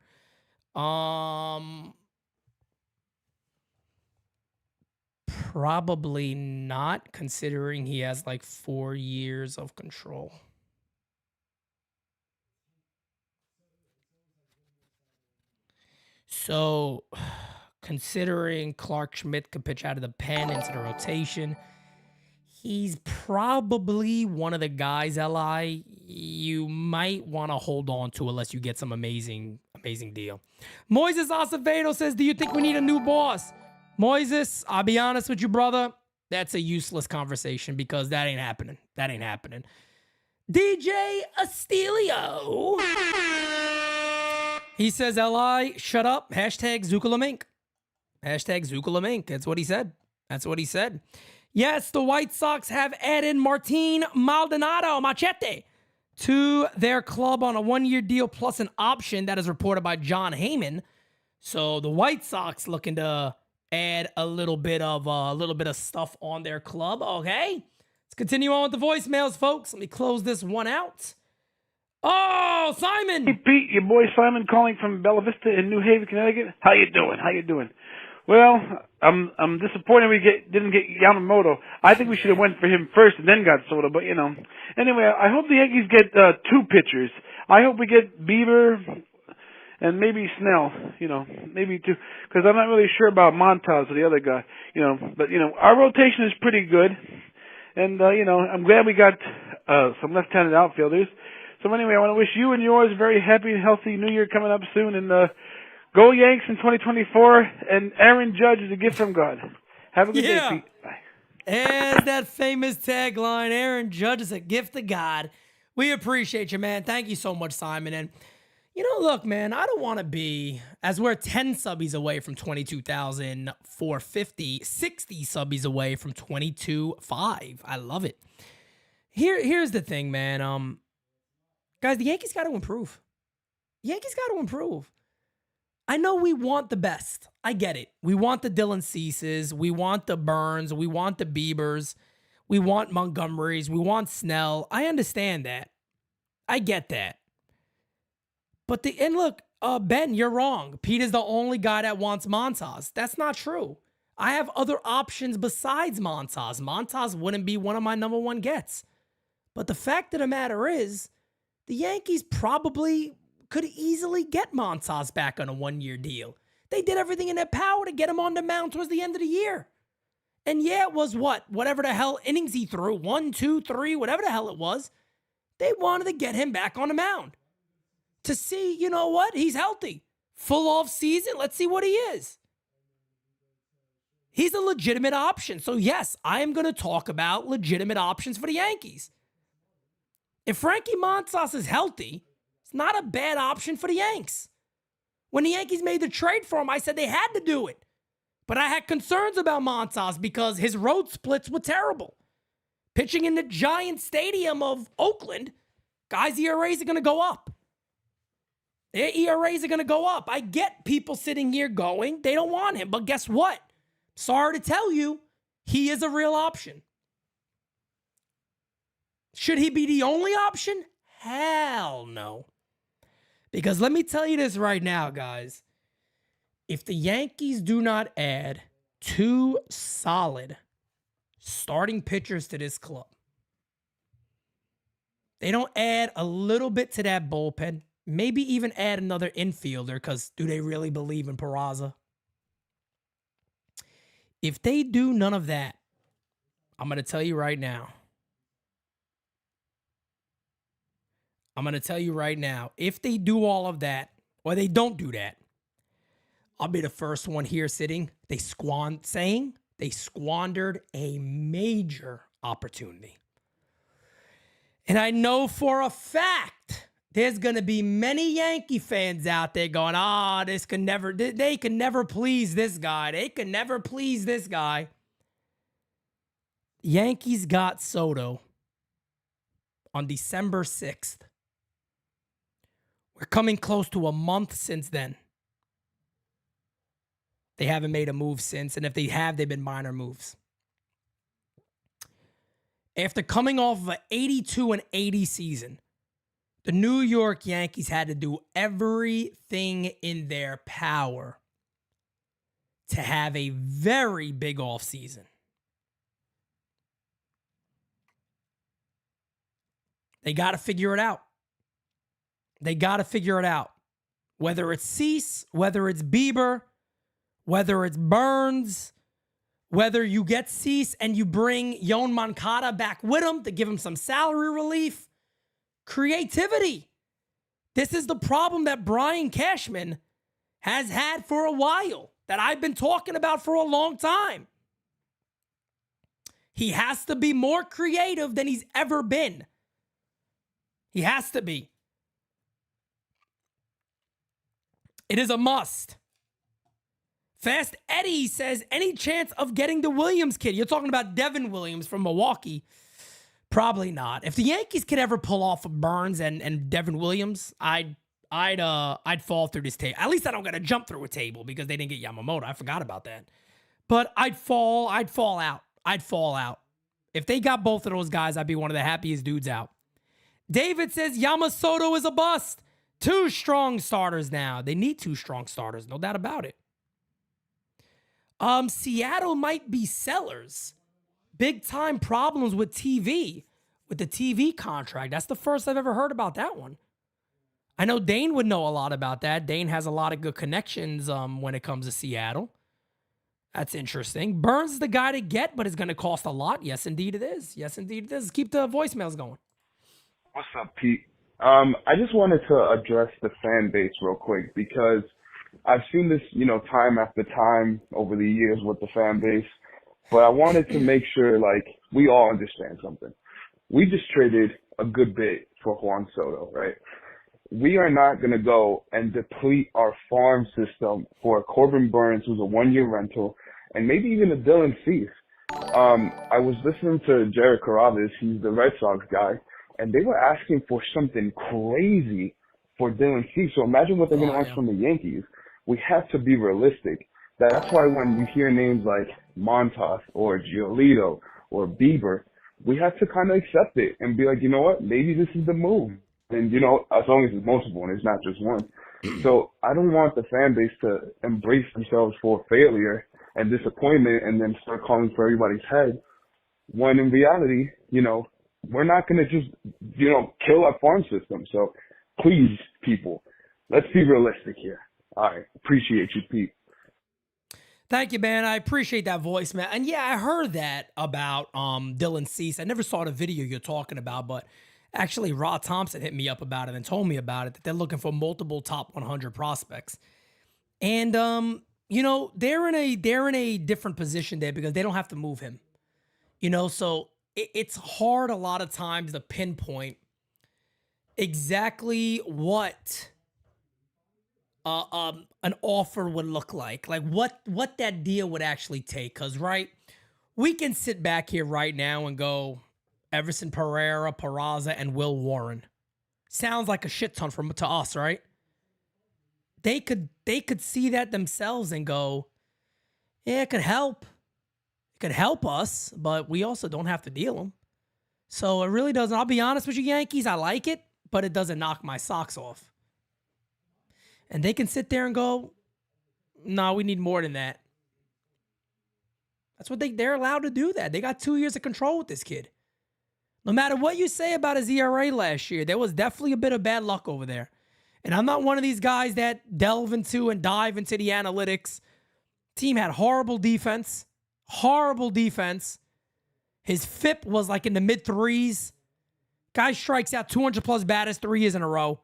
Probably not, considering he has like 4 years of control. So, considering Clark Schmidt could pitch out of the pen into the rotation, he's probably one of the guys, Li, you might want to hold on to unless you get some amazing deal. Moises Acevedo says, do you think we need a new boss? Moises, I'll be honest with you, brother. That's a useless conversation because that ain't happening. That ain't happening. DJ Astilio. He says, Li, shut up. Hashtag Zucalamink. Hashtag Zucalamink. That's what he said. That's what he said. Yes, the White Sox have added Martin Machete to their club on a 1-year deal plus an option that is reported by John Heyman. So the White Sox looking to add a little bit of stuff on their club. Okay, let's continue on with the voicemails, folks. Let me close this one out. Oh, Simon! Hey, Pete, your boy Simon calling from Bella Vista in New Haven, Connecticut. How you doing? Well, I'm disappointed we didn't get Yamamoto. I think we should have went for him first and then got Soto, but you know. Anyway, I hope the Yankees get 2 pitchers. I hope we get Bieber and maybe Snell, you know, maybe 2, because I'm not really sure about Montas or the other guy, you know. But you know, our rotation is pretty good, and you know, I'm glad we got some left-handed outfielders. So anyway, I want to wish you and yours a very happy and healthy New Year coming up soon, and Go Yanks in 2024, and Aaron Judge is a gift from God. Have a good day, Pete. Bye. There's that famous tagline, Aaron Judge is a gift of God. We appreciate you, man. Thank you so much, Simon. And, look, man, I don't want to be, as we're 10 subbies away from 22,450, 60 subbies away from 22.5. I love it. Here's the thing, man. Guys, the Yankees got to improve. I know we want the best. I get it. We want the Dylan Ceases. We want the Burns. We want the Biebers. We want Montgomerys. We want Snell. I understand that. I get that. But look, Ben, you're wrong. Pete is the only guy that wants Montas. That's not true. I have other options besides Montas. Montas wouldn't be one of my number one gets. But the fact of the matter is, the Yankees probably could easily get Montas back on a one-year deal. They did everything in their power to get him on the mound towards the end of the year. And yeah, it was whatever the hell innings he threw, 1, 2, 3, whatever the hell it was. They wanted to get him back on the mound to see, he's healthy. Full off season, let's see what he is. He's a legitimate option. So yes, I am going to talk about legitimate options for the Yankees. If Frankie Montas is healthy, it's not a bad option for the Yanks. When the Yankees made the trade for him, I said they had to do it. But I had concerns about Montas because his road splits were terrible. Pitching in the giant stadium of Oakland, guys' ERAs are going to go up. Their ERAs are going to go up. I get people sitting here going, they don't want him. But guess what? Sorry to tell you, he is a real option. Should he be the only option? Hell no. Because let me tell you this right now, guys. If the Yankees do not add 2 solid starting pitchers to this club, they don't add a little bit to that bullpen, maybe even add another infielder, because do they really believe in Peraza? If they do none of that, I'm going to tell you right now. If they do all of that, or they don't do that, I'll be the first one here saying they squandered a major opportunity. And I know for a fact there's going to be many Yankee fans out there going, they can never please this guy. They can never please this guy. Yankees got Soto on December 6th. We're coming close to a month since then. They haven't made a move since, and if they have, they've been minor moves. After coming off of an 82-80 season, the New York Yankees had to do everything in their power to have a very big offseason. They got to figure it out. Whether it's Cease, whether it's Bieber, whether it's Burns, whether you get Cease and you bring Yon Moncada back with him to give him some salary relief. Creativity. This is the problem that Brian Cashman has had for a while, that I've been talking about for a long time. He has to be more creative than he's ever been. He has to be. It is a must. Fast Eddie says, any chance of getting the Williams kid? You're talking about Devin Williams from Milwaukee. Probably not. If the Yankees could ever pull off of Burns and Devin Williams, I'd fall through this table. At least I don't got to jump through a table because they didn't get Yamamoto. I forgot about that. But I'd fall out. If they got both of those guys, I'd be one of the happiest dudes out. David says Yamamoto is a bust. 2 strong starters now. They need 2 strong starters, no doubt about it. Seattle might be sellers. Big time problems with TV, with the TV contract. That's the first I've ever heard about that one. I know Dane would know a lot about that. Dane has a lot of good connections when it comes to Seattle. That's interesting. Burns is the guy to get, but it's going to cost a lot. Yes, indeed it is. Keep the voicemails going. What's up, Pete? I just wanted to address the fan base real quick because I've seen this, time after time over the years with the fan base, but I wanted to make sure, we all understand something. We just traded a good bit for Juan Soto, right? We are not going to go and deplete our farm system for Corbin Burnes, who's a one-year rental, and maybe even a Dylan Cease. I was listening to Jared Carrabis, he's the Red Sox guy, and they were asking for something crazy for Dylan Cease. So imagine what they're going to ask from the Yankees. We have to be realistic. That's why when you hear names like Montas or Giolito or Bieber, we have to kind of accept it and be like, you know what, maybe this is the move. And, as long as it's multiple and it's not just one. So I don't want the fan base to embrace themselves for failure and disappointment and then start calling for everybody's head, when in reality, we're not going to just, kill our farm system. So please, people, let's be realistic here. All right. Appreciate you, Pete. Thank you, man. I appreciate that voice, man. And yeah, I heard that about Dylan Cease. I never saw the video you're talking about, but actually Rod Thompson hit me up about it and told me about it, that they're looking for multiple top 100 prospects. And they're in a different position there because they don't have to move him. So it's hard a lot of times to pinpoint exactly what an offer would look like what that deal would actually take. Because, right, we can sit back here right now and go Everson Pereira, Peraza, and Will Warren. Sounds like a shit ton to us, right? They could see that themselves and go, yeah, it could help. It could help us, but we also don't have to deal them. So it really doesn't. I'll be honest with you, Yankees, I like it, but it doesn't knock my socks off. And they can sit there and go, no, we need more than that. That's what they're allowed to do that. They got 2 years of control with this kid. No matter what you say about his ERA last year, there was definitely a bit of bad luck over there. And I'm not one of these guys that delve into and dive into the analytics. Team had horrible defense. His FIP was like in the mid threes. Guy strikes out 200 plus batters 3 years in a row.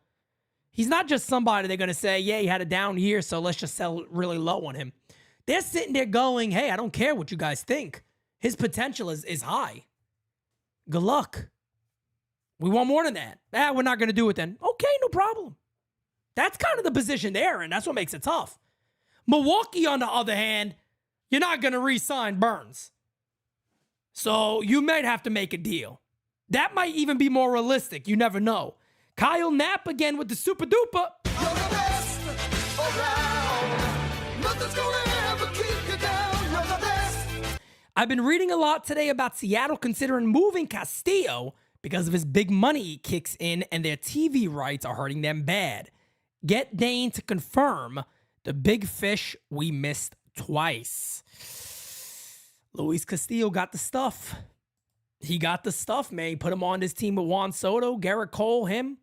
He's not just somebody they're going to say, yeah, he had a down year, so let's just sell really low on him. They're sitting there going, hey, I don't care what you guys think. His potential is high. Good luck. We want more than that. We're not going to do it then. Okay, no problem. That's kind of the position they're in. That's what makes it tough. Milwaukee, on the other hand, you're not going to re-sign Burnes. So you might have to make a deal. That might even be more realistic. You never know. Kyle Knapp again with the super duper. You're the best around. Nothing's gonna ever keep you down. You're the best. I've been reading a lot today about Seattle considering moving Castillo because of his big money kicks in and their TV rights are hurting them bad. Get Dane to confirm the big fish we missed twice. Luis Castillo got the stuff. He got the stuff, man. He put him on this team with Juan Soto, Garrett Cole, him.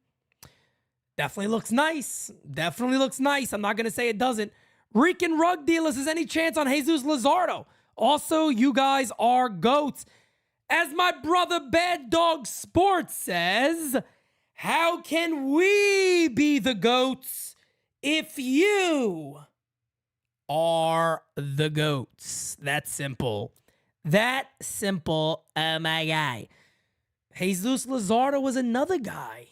Definitely looks nice. I'm not going to say it doesn't. Rican Rug Dealers, is any chance on Jesus Luzardo? Also, you guys are GOATs. As my brother Bad Dog Sports says, how can we be the GOATs if you are the GOATs? That simple. Oh my guy. Jesus Luzardo was another guy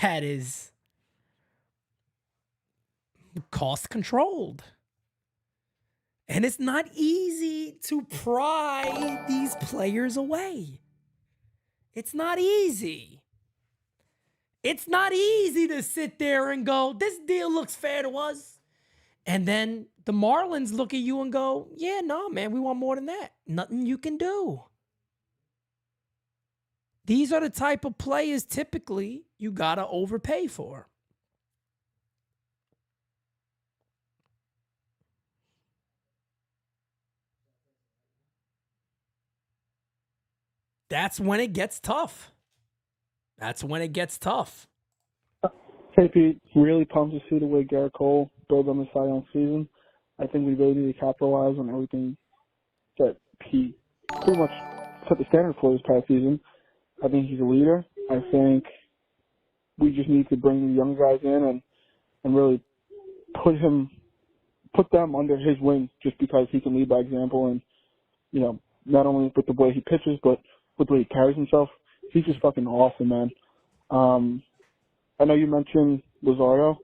that is cost controlled. And it's not easy to pry these players away. It's not easy. It's not easy to sit there and go, this deal looks fair to us. And then the Marlins look at you and go, yeah, no, man, we want more than that. Nothing you can do. These are the type of players typically you got to overpay for. That's when it gets tough. Hey, Pete, really pumped to see the way Garrett Cole built on the Cy Young season. I think we really need to capitalize on everything that he pretty much set the standard for this past season. I think he's a leader. I think we just need to bring the young guys in and really put them under his wing just because he can lead by example and, you know, not only with the way he pitches, but with the way he carries himself. He's just fucking awesome, man. I know you mentioned Luzardo.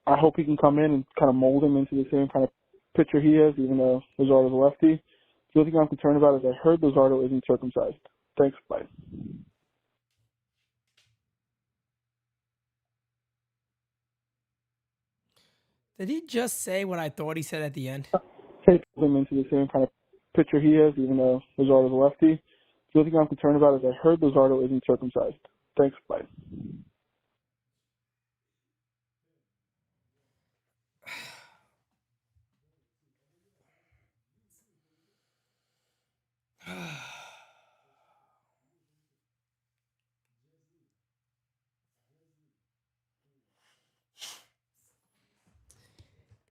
I hope he can come in and kind of mold him into the same kind of pitcher he is, even though Luzardo's a lefty. The only thing I'm concerned about is I heard Luzardo isn't circumcised. Thanks, bye. Did he just say what I thought he said at the end? Take him into the same kind of pitcher he is, even though Luzardo's a lefty. The only thing I'm concerned about is I heard Luzardo isn't circumcised. Thanks, bye.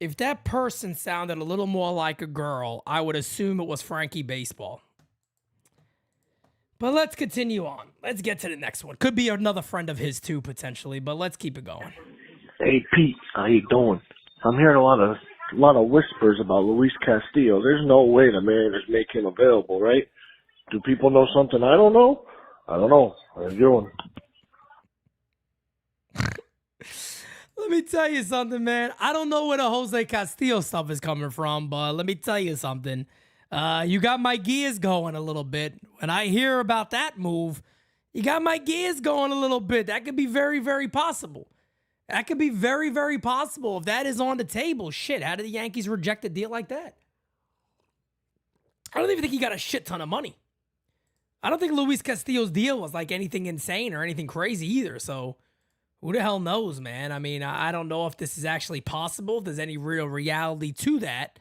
If that person sounded a little more like a girl, I would assume it was Frankie Baseball. But let's continue on. Let's get to the next one. Could be another friend of his too, potentially, but let's keep it going. Hey Pete, how you doing? I'm hearing a lot of whispers about Luis Castillo. There's no way the Mariners make him available, right? Do people know something I don't know? I don't know. How you doing? Let me tell you something, man. I don't know where the Jose Castillo stuff is coming from, but let me tell you something. You got my gears going a little bit. When I hear about that move, you got my gears going a little bit. That could be very, very possible. That could be very, very possible. If that is on the table, shit, how did the Yankees reject a deal like that? I don't even think he got a shit ton of money. I don't think Luis Castillo's deal was like anything insane or anything crazy either, so who the hell knows, man? I mean, I don't know if this is actually possible, if there's any real reality to that,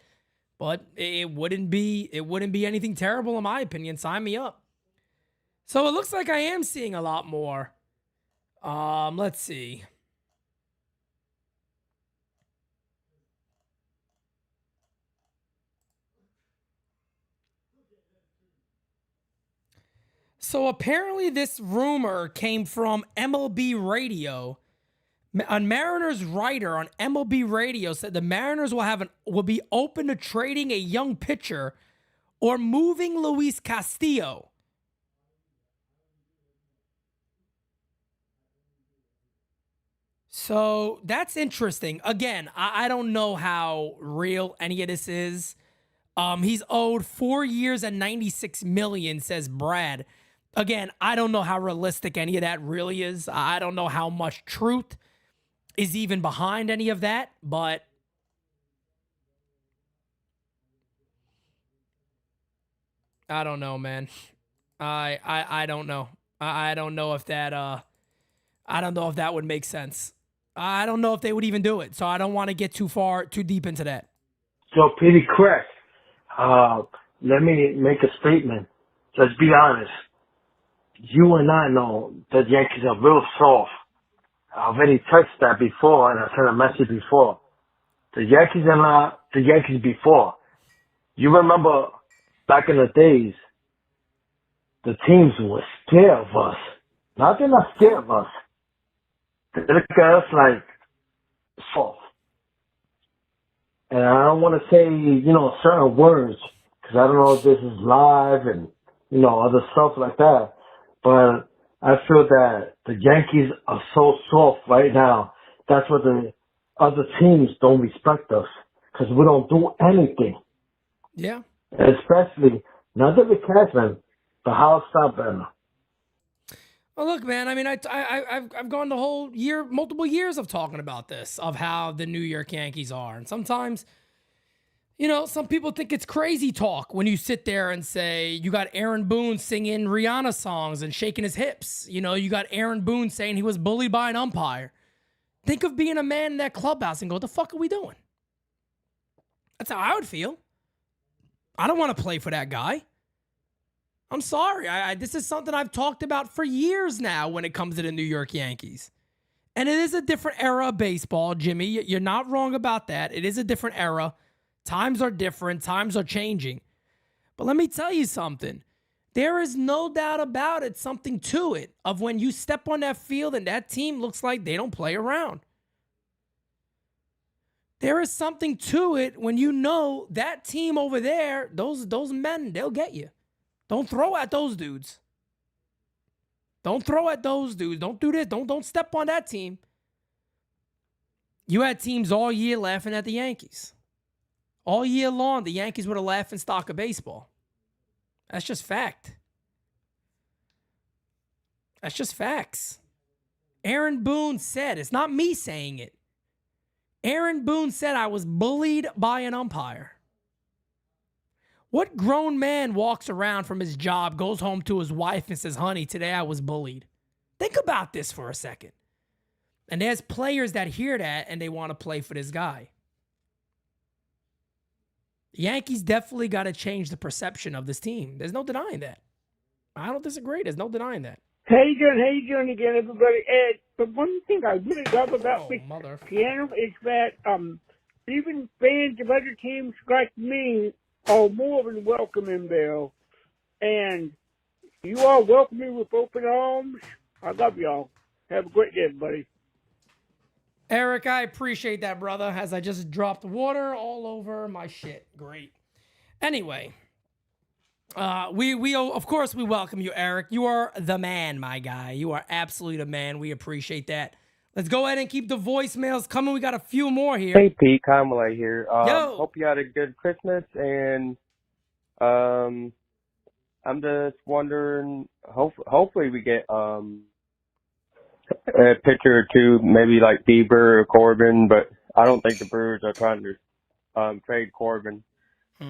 but it wouldn't be anything terrible in my opinion. Sign me up. So it looks like I am seeing a lot more. Let's see. So apparently this rumor came from MLB Radio. A Mariners writer on MLB Radio said the Mariners will be open to trading a young pitcher or moving Luis Castillo. So that's interesting. Again, I don't know how real any of this is. He's owed 4 years and $96 million, says Brad. Again, I don't know how realistic any of that really is. I don't know how much truth is even behind any of that, but I don't know, man. I don't know. I don't know if that I don't know if that would make sense. I don't know if they would even do it, so I don't want to get too deep into that. So, Petey Craig, let me make a statement. Let's be honest. You and I know that Yankees are real soft. I've already touched that before, and I sent a message before. The Yankees are not the Yankees before. You remember back in the days, the teams were scared of us. Now they're not scared of us. They look at us like soft. And I don't want to say, certain words, because I don't know if this is live and, other stuff like that. But I feel that the Yankees are so soft right now. That's what the other teams don't respect us, because we don't do anything. Yeah. Especially, not the Cashman, but Hal Steinbrenner. Well, look, man, I mean, I've gone the whole year, multiple years of talking about this, of how the New York Yankees are. And sometimes, some people think it's crazy talk when you sit there and say, you got Aaron Boone singing Rihanna songs and shaking his hips. You got Aaron Boone saying he was bullied by an umpire. Think of being a man in that clubhouse and go, what the fuck are we doing? That's how I would feel. I don't want to play for that guy. I'm sorry. This is something I've talked about for years now when it comes to the New York Yankees. And it is a different era of baseball, Jimmy. You're not wrong about that. It is a different era. Times are different. Times are changing. But let me tell you something. There is no doubt about it, something to it, of when you step on that field and that team looks like they don't play around. there is something to it when you know that team over there, those men, they'll get you. Don't throw at those dudes. Don't throw at those dudes. Don't do this. Don't step on that team. You had teams all year laughing at the Yankees. All year long, the Yankees were the laughing stock of baseball. That's just fact. That's just facts. Aaron Boone said, it's not me saying it. Aaron Boone said I was bullied by an umpire. What grown man walks around from his job, goes home to his wife and says, honey, today I was bullied? Think about this for a second. And there's players that hear that and they want to play for this guy. The Yankees definitely got to change the perception of this team. There's no denying that. I don't disagree. There's no denying that. How you doing again, everybody? But one thing I really love about this piano is that even fans of other teams like me are more than welcoming, Bill. And you all welcome me with open arms. I love y'all. Have a great day, everybody. Eric, I appreciate that, brother, as I just dropped water all over my shit. Great. Anyway, we of course we welcome you, Eric. You are the man, my guy. You are absolutely the man. We appreciate that. Let's go ahead and keep the voicemails coming. We got a few more here. Hey, Pete, Kamala here. Yo. Hope you had a good Christmas, and I'm just wondering, hopefully we get a pitcher or two, maybe like Bieber or Corbin, but I don't think the Brewers are trying to trade Corbin.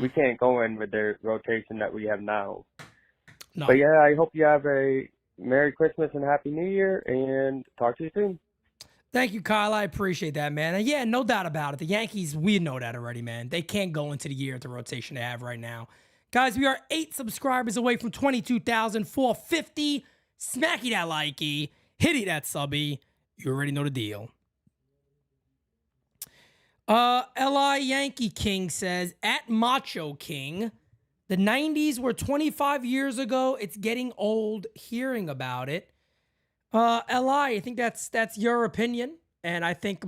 We can't go in with their rotation that we have now. No. But yeah, I hope you have a Merry Christmas and Happy New Year, and talk to you soon. Thank you, Kyle. I appreciate that, man. And yeah, no doubt about it. The Yankees, we know that already, man. They can't go into the year at the rotation they have right now. Guys, we are 8 subscribers away from 22,450. Smacky that likey. Hitty that subby. You already know the deal. L.I. Yankee King says, at Macho King, the 90s were 25 years ago. It's getting old hearing about it. L.I., I think that's your opinion. And I think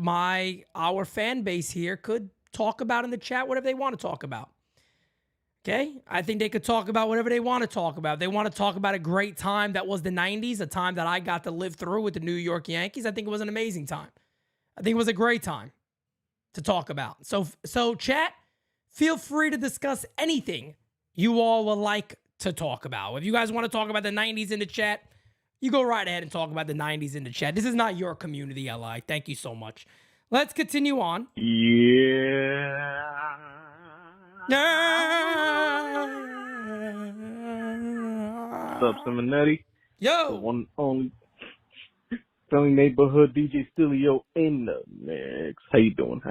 our fan base here could talk about in the chat whatever they want to talk about. Okay? I think they could talk about whatever they want to talk about. They want to talk about a great time that was the 90s, a time that I got to live through with the New York Yankees. I think it was an amazing time. I think it was a great time to talk about. So chat, feel free to discuss anything you all would like to talk about. If you guys want to talk about the 90s in the chat, you go right ahead and talk about the 90s in the chat. This is not your community, LI. Thank you so much. Let's continue on. What's up, Simonetti? Yo! The one only friendly neighborhood DJ Stilio in the mix. How you doing?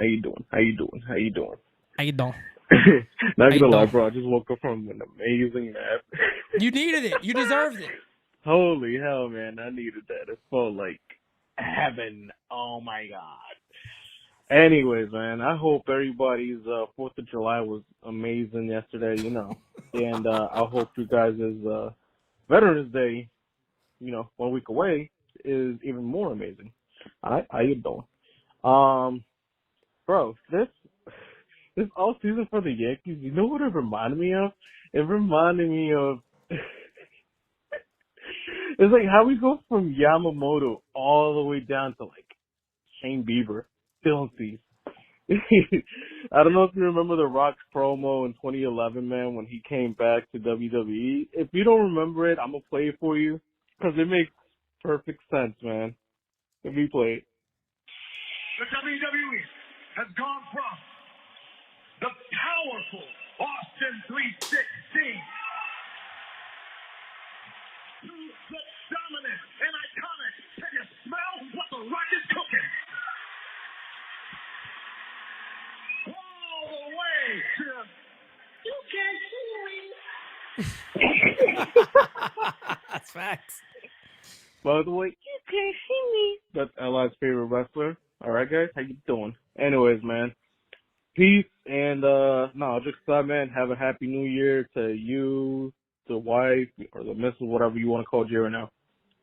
Not gonna lie, bro. I just woke up from an amazing nap. You needed it. You deserved it. Holy hell, man. I needed that. It felt like heaven. Oh, my God. Anyways, man, I hope everybody's 4th of July was amazing yesterday, and I hope you guys' Veterans Day, 1 week away, is even more amazing. How you doing? Bro, this all season for the Yankees, you know what it reminded me of? It reminded me of it's like how we go from Yamamoto all the way down to like Shane Bieber, Phillies. I don't know if you remember the Rock's promo in 2011, man, when he came back to WWE. If you don't remember it, I'm gonna play it for you because it makes perfect sense, man. Let me play it. The WWE has gone from the powerful Austin 316 to the dominant and iconic. Can you smell what the Rock is cooking? All the way to you can't see me. That's facts. By the way, you can't see me. That's LI's favorite wrestler. All right, guys, how you doing? Anyways, man, peace and just man, have a happy New Year to you, the wife, or the missus, whatever you want to call Jerry now,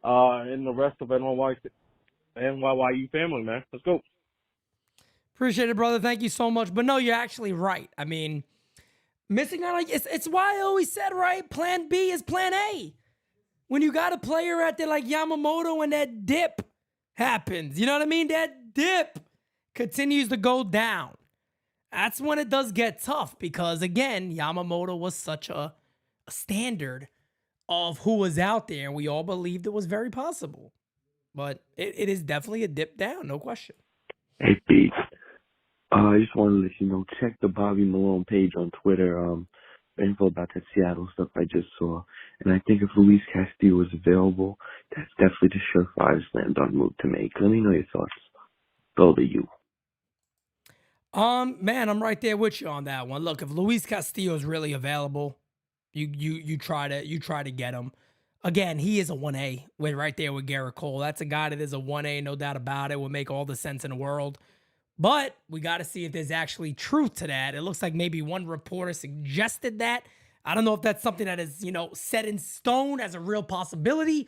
and the rest of NYY family, man. Let's go. Appreciate it, brother. Thank you so much. But no, you're actually right. I mean, missing out on it's why I always said, right? Plan B is plan A. When you got a player out there like Yamamoto and that dip happens, you know what I mean? That dip continues to go down. That's when it does get tough because, again, Yamamoto was such a standard of who was out there, and we all believed it was very possible. But it is definitely a dip down, no question. Hey, Pete. I just want to let you know, check the Bobby Malone page on Twitter. Info about that Seattle stuff I just saw. And I think if Luis Castillo was available, that's definitely the surefire slam dunk move to make. Let me know your thoughts. Go to you. Man, I'm right there with you on that one. Look, if Luis Castillo is really available, you try to get him. Again, he is a 1A with right there with Garrett Cole. That's a guy that is a 1A, no doubt about it. Would make all the sense in the world. But we got to see if there's actually truth to that. It looks like maybe one reporter suggested that. I don't know if that's something that is, set in stone as a real possibility.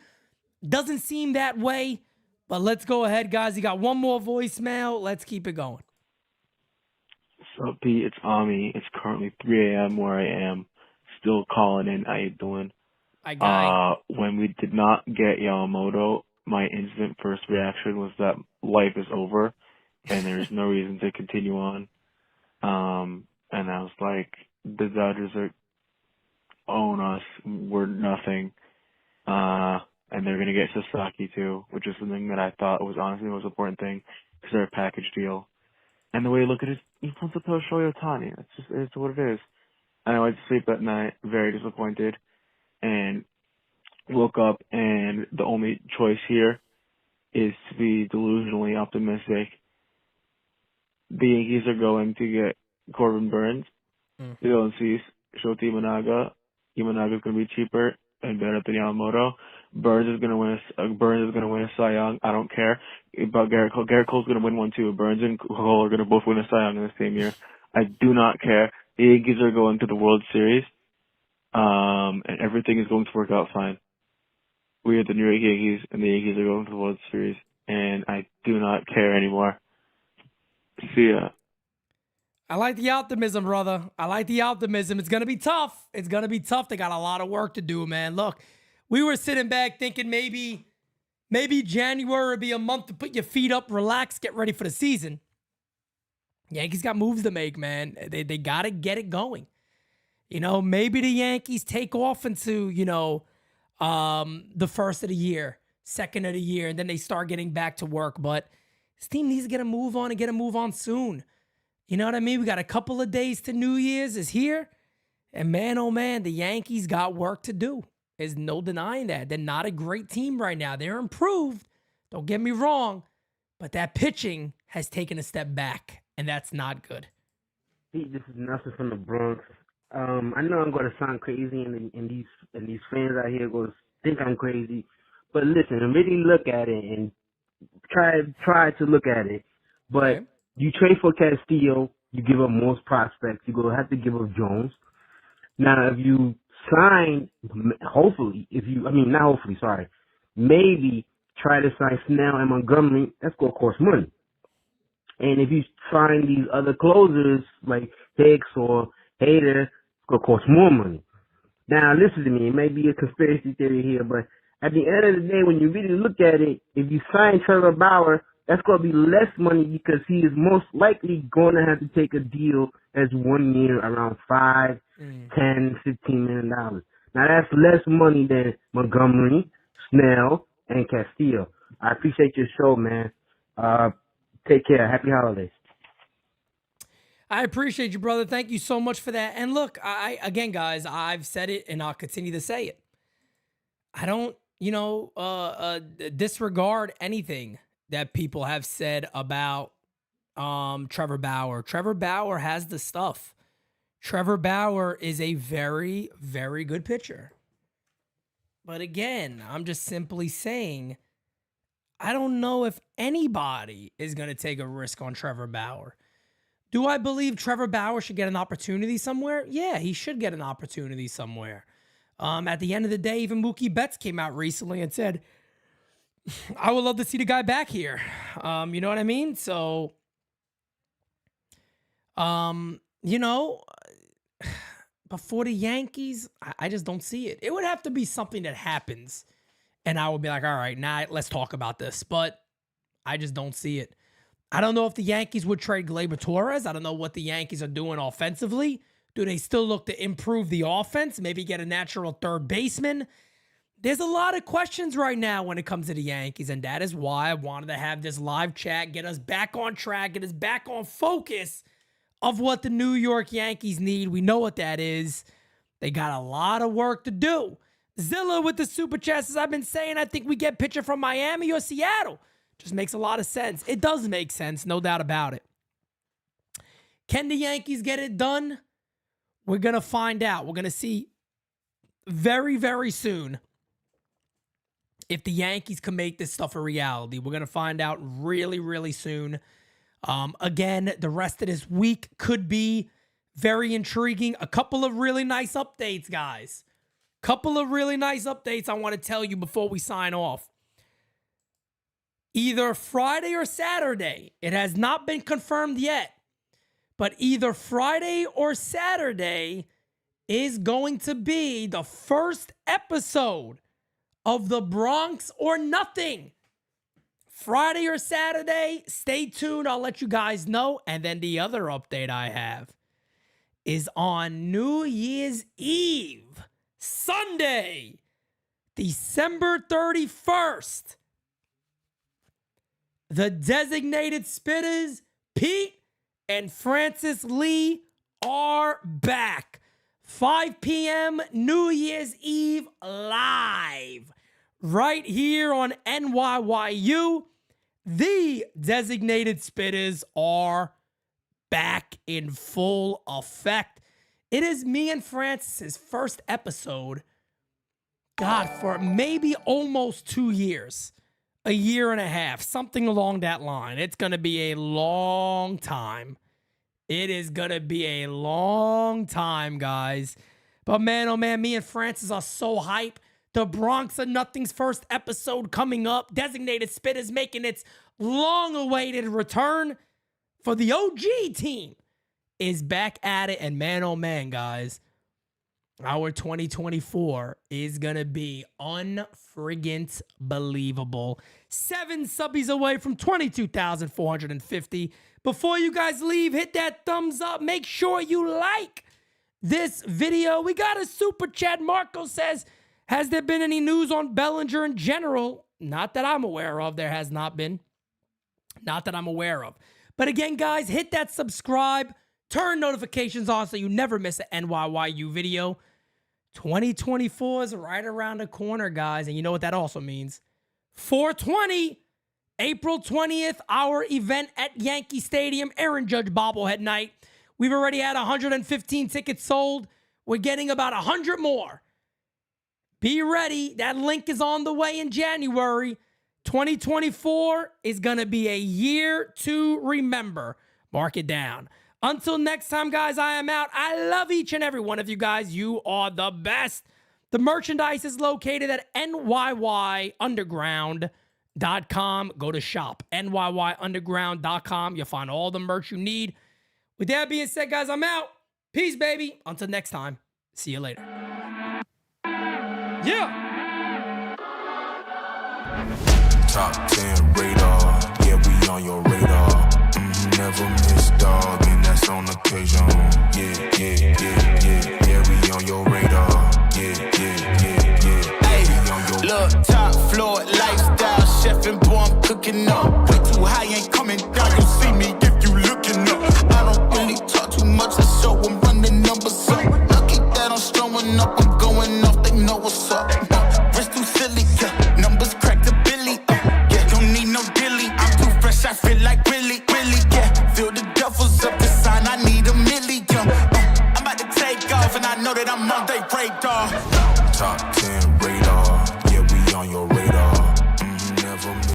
Doesn't seem that way. But let's go ahead, guys. You got one more voicemail. Let's keep it going. What's up, Pete? It's Ami. It's currently 3 a.m. where I am. Still calling in. How you doing? Hi, guy. When we did not get Yamamoto, my instant first reaction was that life is over and there's no reason to continue on. And I was like, the Dodgers own us. We're nothing. And they're going to get Sasaki too, which is something that I thought was honestly the most important thing because they're a package deal. And the way you look at it, he wants to throw Shohei Ohtani. It's what it is. And I went to sleep that night very disappointed and woke up, and the only choice here is to be delusionally optimistic. The Yankees are going to get Corbin Burns. They go and see Shota Imanaga. Imanaga's going to be cheaper and better than Yamamoto. Burns is going to win a Cy Young. I don't care about Garrett Cole. Garrett Cole's going to win one too. Burns and Cole are going to both win a Cy Young in the same year. I do not care. The Yankees are going to the World Series, and everything is going to work out fine. We are the New York Yankees, and the Yankees are going to the World Series, and I do not care anymore. See ya. I like the optimism, brother. I like the optimism. It's going to be tough. It's going to be tough. They got a lot of work to do, man. Look, we were sitting back thinking maybe January would be a month to put your feet up, relax, get ready for the season. Yankees got moves to make, man. They got to get it going. Maybe the Yankees take off into, the first of the year, second of the year, and then they start getting back to work. But this team needs to get a move on and get a move on soon. You know what I mean? We got a couple of days to New Year's is here. And man, oh man, the Yankees got work to do. There's no denying that. They're not a great team right now. They're improved. Don't get me wrong. But that pitching has taken a step back. And that's not good. Pete, this is Nelson from the Bronx. I know I'm going to sound crazy, and these fans out here going to think I'm crazy. But listen, really look at it and try to look at it. But you trade for Castillo, you give up most prospects. You're going to have to give up Jones. Now, if you sign, maybe try to sign Snell and Montgomery, that's going to cost money. And if you sign these other closers like Hicks or Hader, it's going to cost more money. Now, listen to me. It may be a conspiracy theory here, but at the end of the day, when you really look at it, if you sign Trevor Bauer, that's going to be less money because he is most likely going to have to take a deal as 1 year around $5, $10, $15 million. Now, that's less money than Montgomery, Snell, and Castillo. I appreciate your show, man. Take care. Happy holidays. I appreciate you, brother. Thank you so much for that. And look, again, guys, I've said it and I'll continue to say it. I don't, disregard anything that people have said about Trevor Bauer. Trevor Bauer has the stuff. Trevor Bauer is a very, very good pitcher. But again, I'm just simply saying, I don't know if anybody is going to take a risk on Trevor Bauer. Do I believe Trevor Bauer should get an opportunity somewhere? Yeah, he should get an opportunity somewhere. At the end of the day, even Mookie Betts came out recently and said, I would love to see the guy back here. You know what I mean? So You know, but for the Yankees, I just don't see it. It would have to be something that happens, and I would be like, all right, now let's talk about this. But I just don't see it. I don't know if the Yankees would trade Gleyber Torres. I don't know what the Yankees are doing offensively. Do they still look to improve the offense? Maybe get a natural third baseman? There's a lot of questions right now when it comes to the Yankees, and that is why I wanted to have this live chat, get us back on track, get us back on focus of what the New York Yankees need. We know what that is. They got a lot of work to do. Zilla with the super chats, as I've been saying, I think we get pitcher from Miami or Seattle. Just makes a lot of sense. It does make sense, no doubt about it. Can the Yankees get it done? We're going to find out. We're going to see very, very soon if the Yankees can make this stuff a reality. We're going to find out really, really soon. Again, the rest of this week could be very intriguing. A couple of really nice updates, guys. Couple of really nice updates I want to tell you before we sign off. Either Friday or Saturday, it has not been confirmed yet, but either Friday or Saturday is going to be the first episode of The Bronx or Nothing. Friday or Saturday, stay tuned. I'll let you guys know. And then the other update I have is on New Year's Eve, Sunday, December 31st. The designated spitters, Pete and Francis Lee, are back. 5 p.m. New Year's Eve live. Right here on NYYU, the designated spitters are back in full effect. It is me and Francis's first episode, God, for maybe almost 2 years. A year and a half, something along that line. It's going to be a long time. It is going to be a long time, guys. But man, oh man, me and Francis are so hyped. The Bronx or Nothing's first episode coming up. Designated Spitters making its long-awaited return for the OG team is back at it. And man, oh man, guys, our 2024 is going to be unfriggin' believable. 7 subbies away from 22,450. Before you guys leave, hit that thumbs up. Make sure you like this video. We got a super chat. Marco says, has there been any news on Bellinger in general? Not that I'm aware of. There has not been. Not that I'm aware of. But again, guys, hit that subscribe. Turn notifications on so you never miss an NYYU video. 2024 is right around the corner, guys. And you know what that also means. 420, April 20th, our event at Yankee Stadium, Aaron Judge bobblehead night. We've already had 115 tickets sold. We're getting about 100 more. Be ready. That link is on the way in January. 2024 is going to be a year to remember. Mark it down. Until next time, guys, I am out. I love each and every one of you guys. You are the best. The merchandise is located at NYYUnderground.com. Go to shop, NYYUnderground.com. You'll find all the merch you need. With that being said, guys, I'm out. Peace, baby. Until next time. See you later. Yeah. Top 10 radar. Yeah, we on your radar. Never miss, dog, and that's on occasion. Yeah, we on your radar. Yeah. Hey, look, top floor lifestyle, chef and boy, I'm cooking up. Way too high, ain't coming down. You see me if you looking up. I don't really talk too much, I show them run the numbers up. Lucky that I'm strolling up, I'm going off, they know what's up. Wrist too silly, yeah. Numbers crack the Billy, yeah. Don't need no dilly, I'm too fresh, I feel like really, yeah. Feel the duffels up the sign, I need $1 million. I'm about to take off, and I know that I'm on they radar. Top 10 radar, yeah, we on your radar.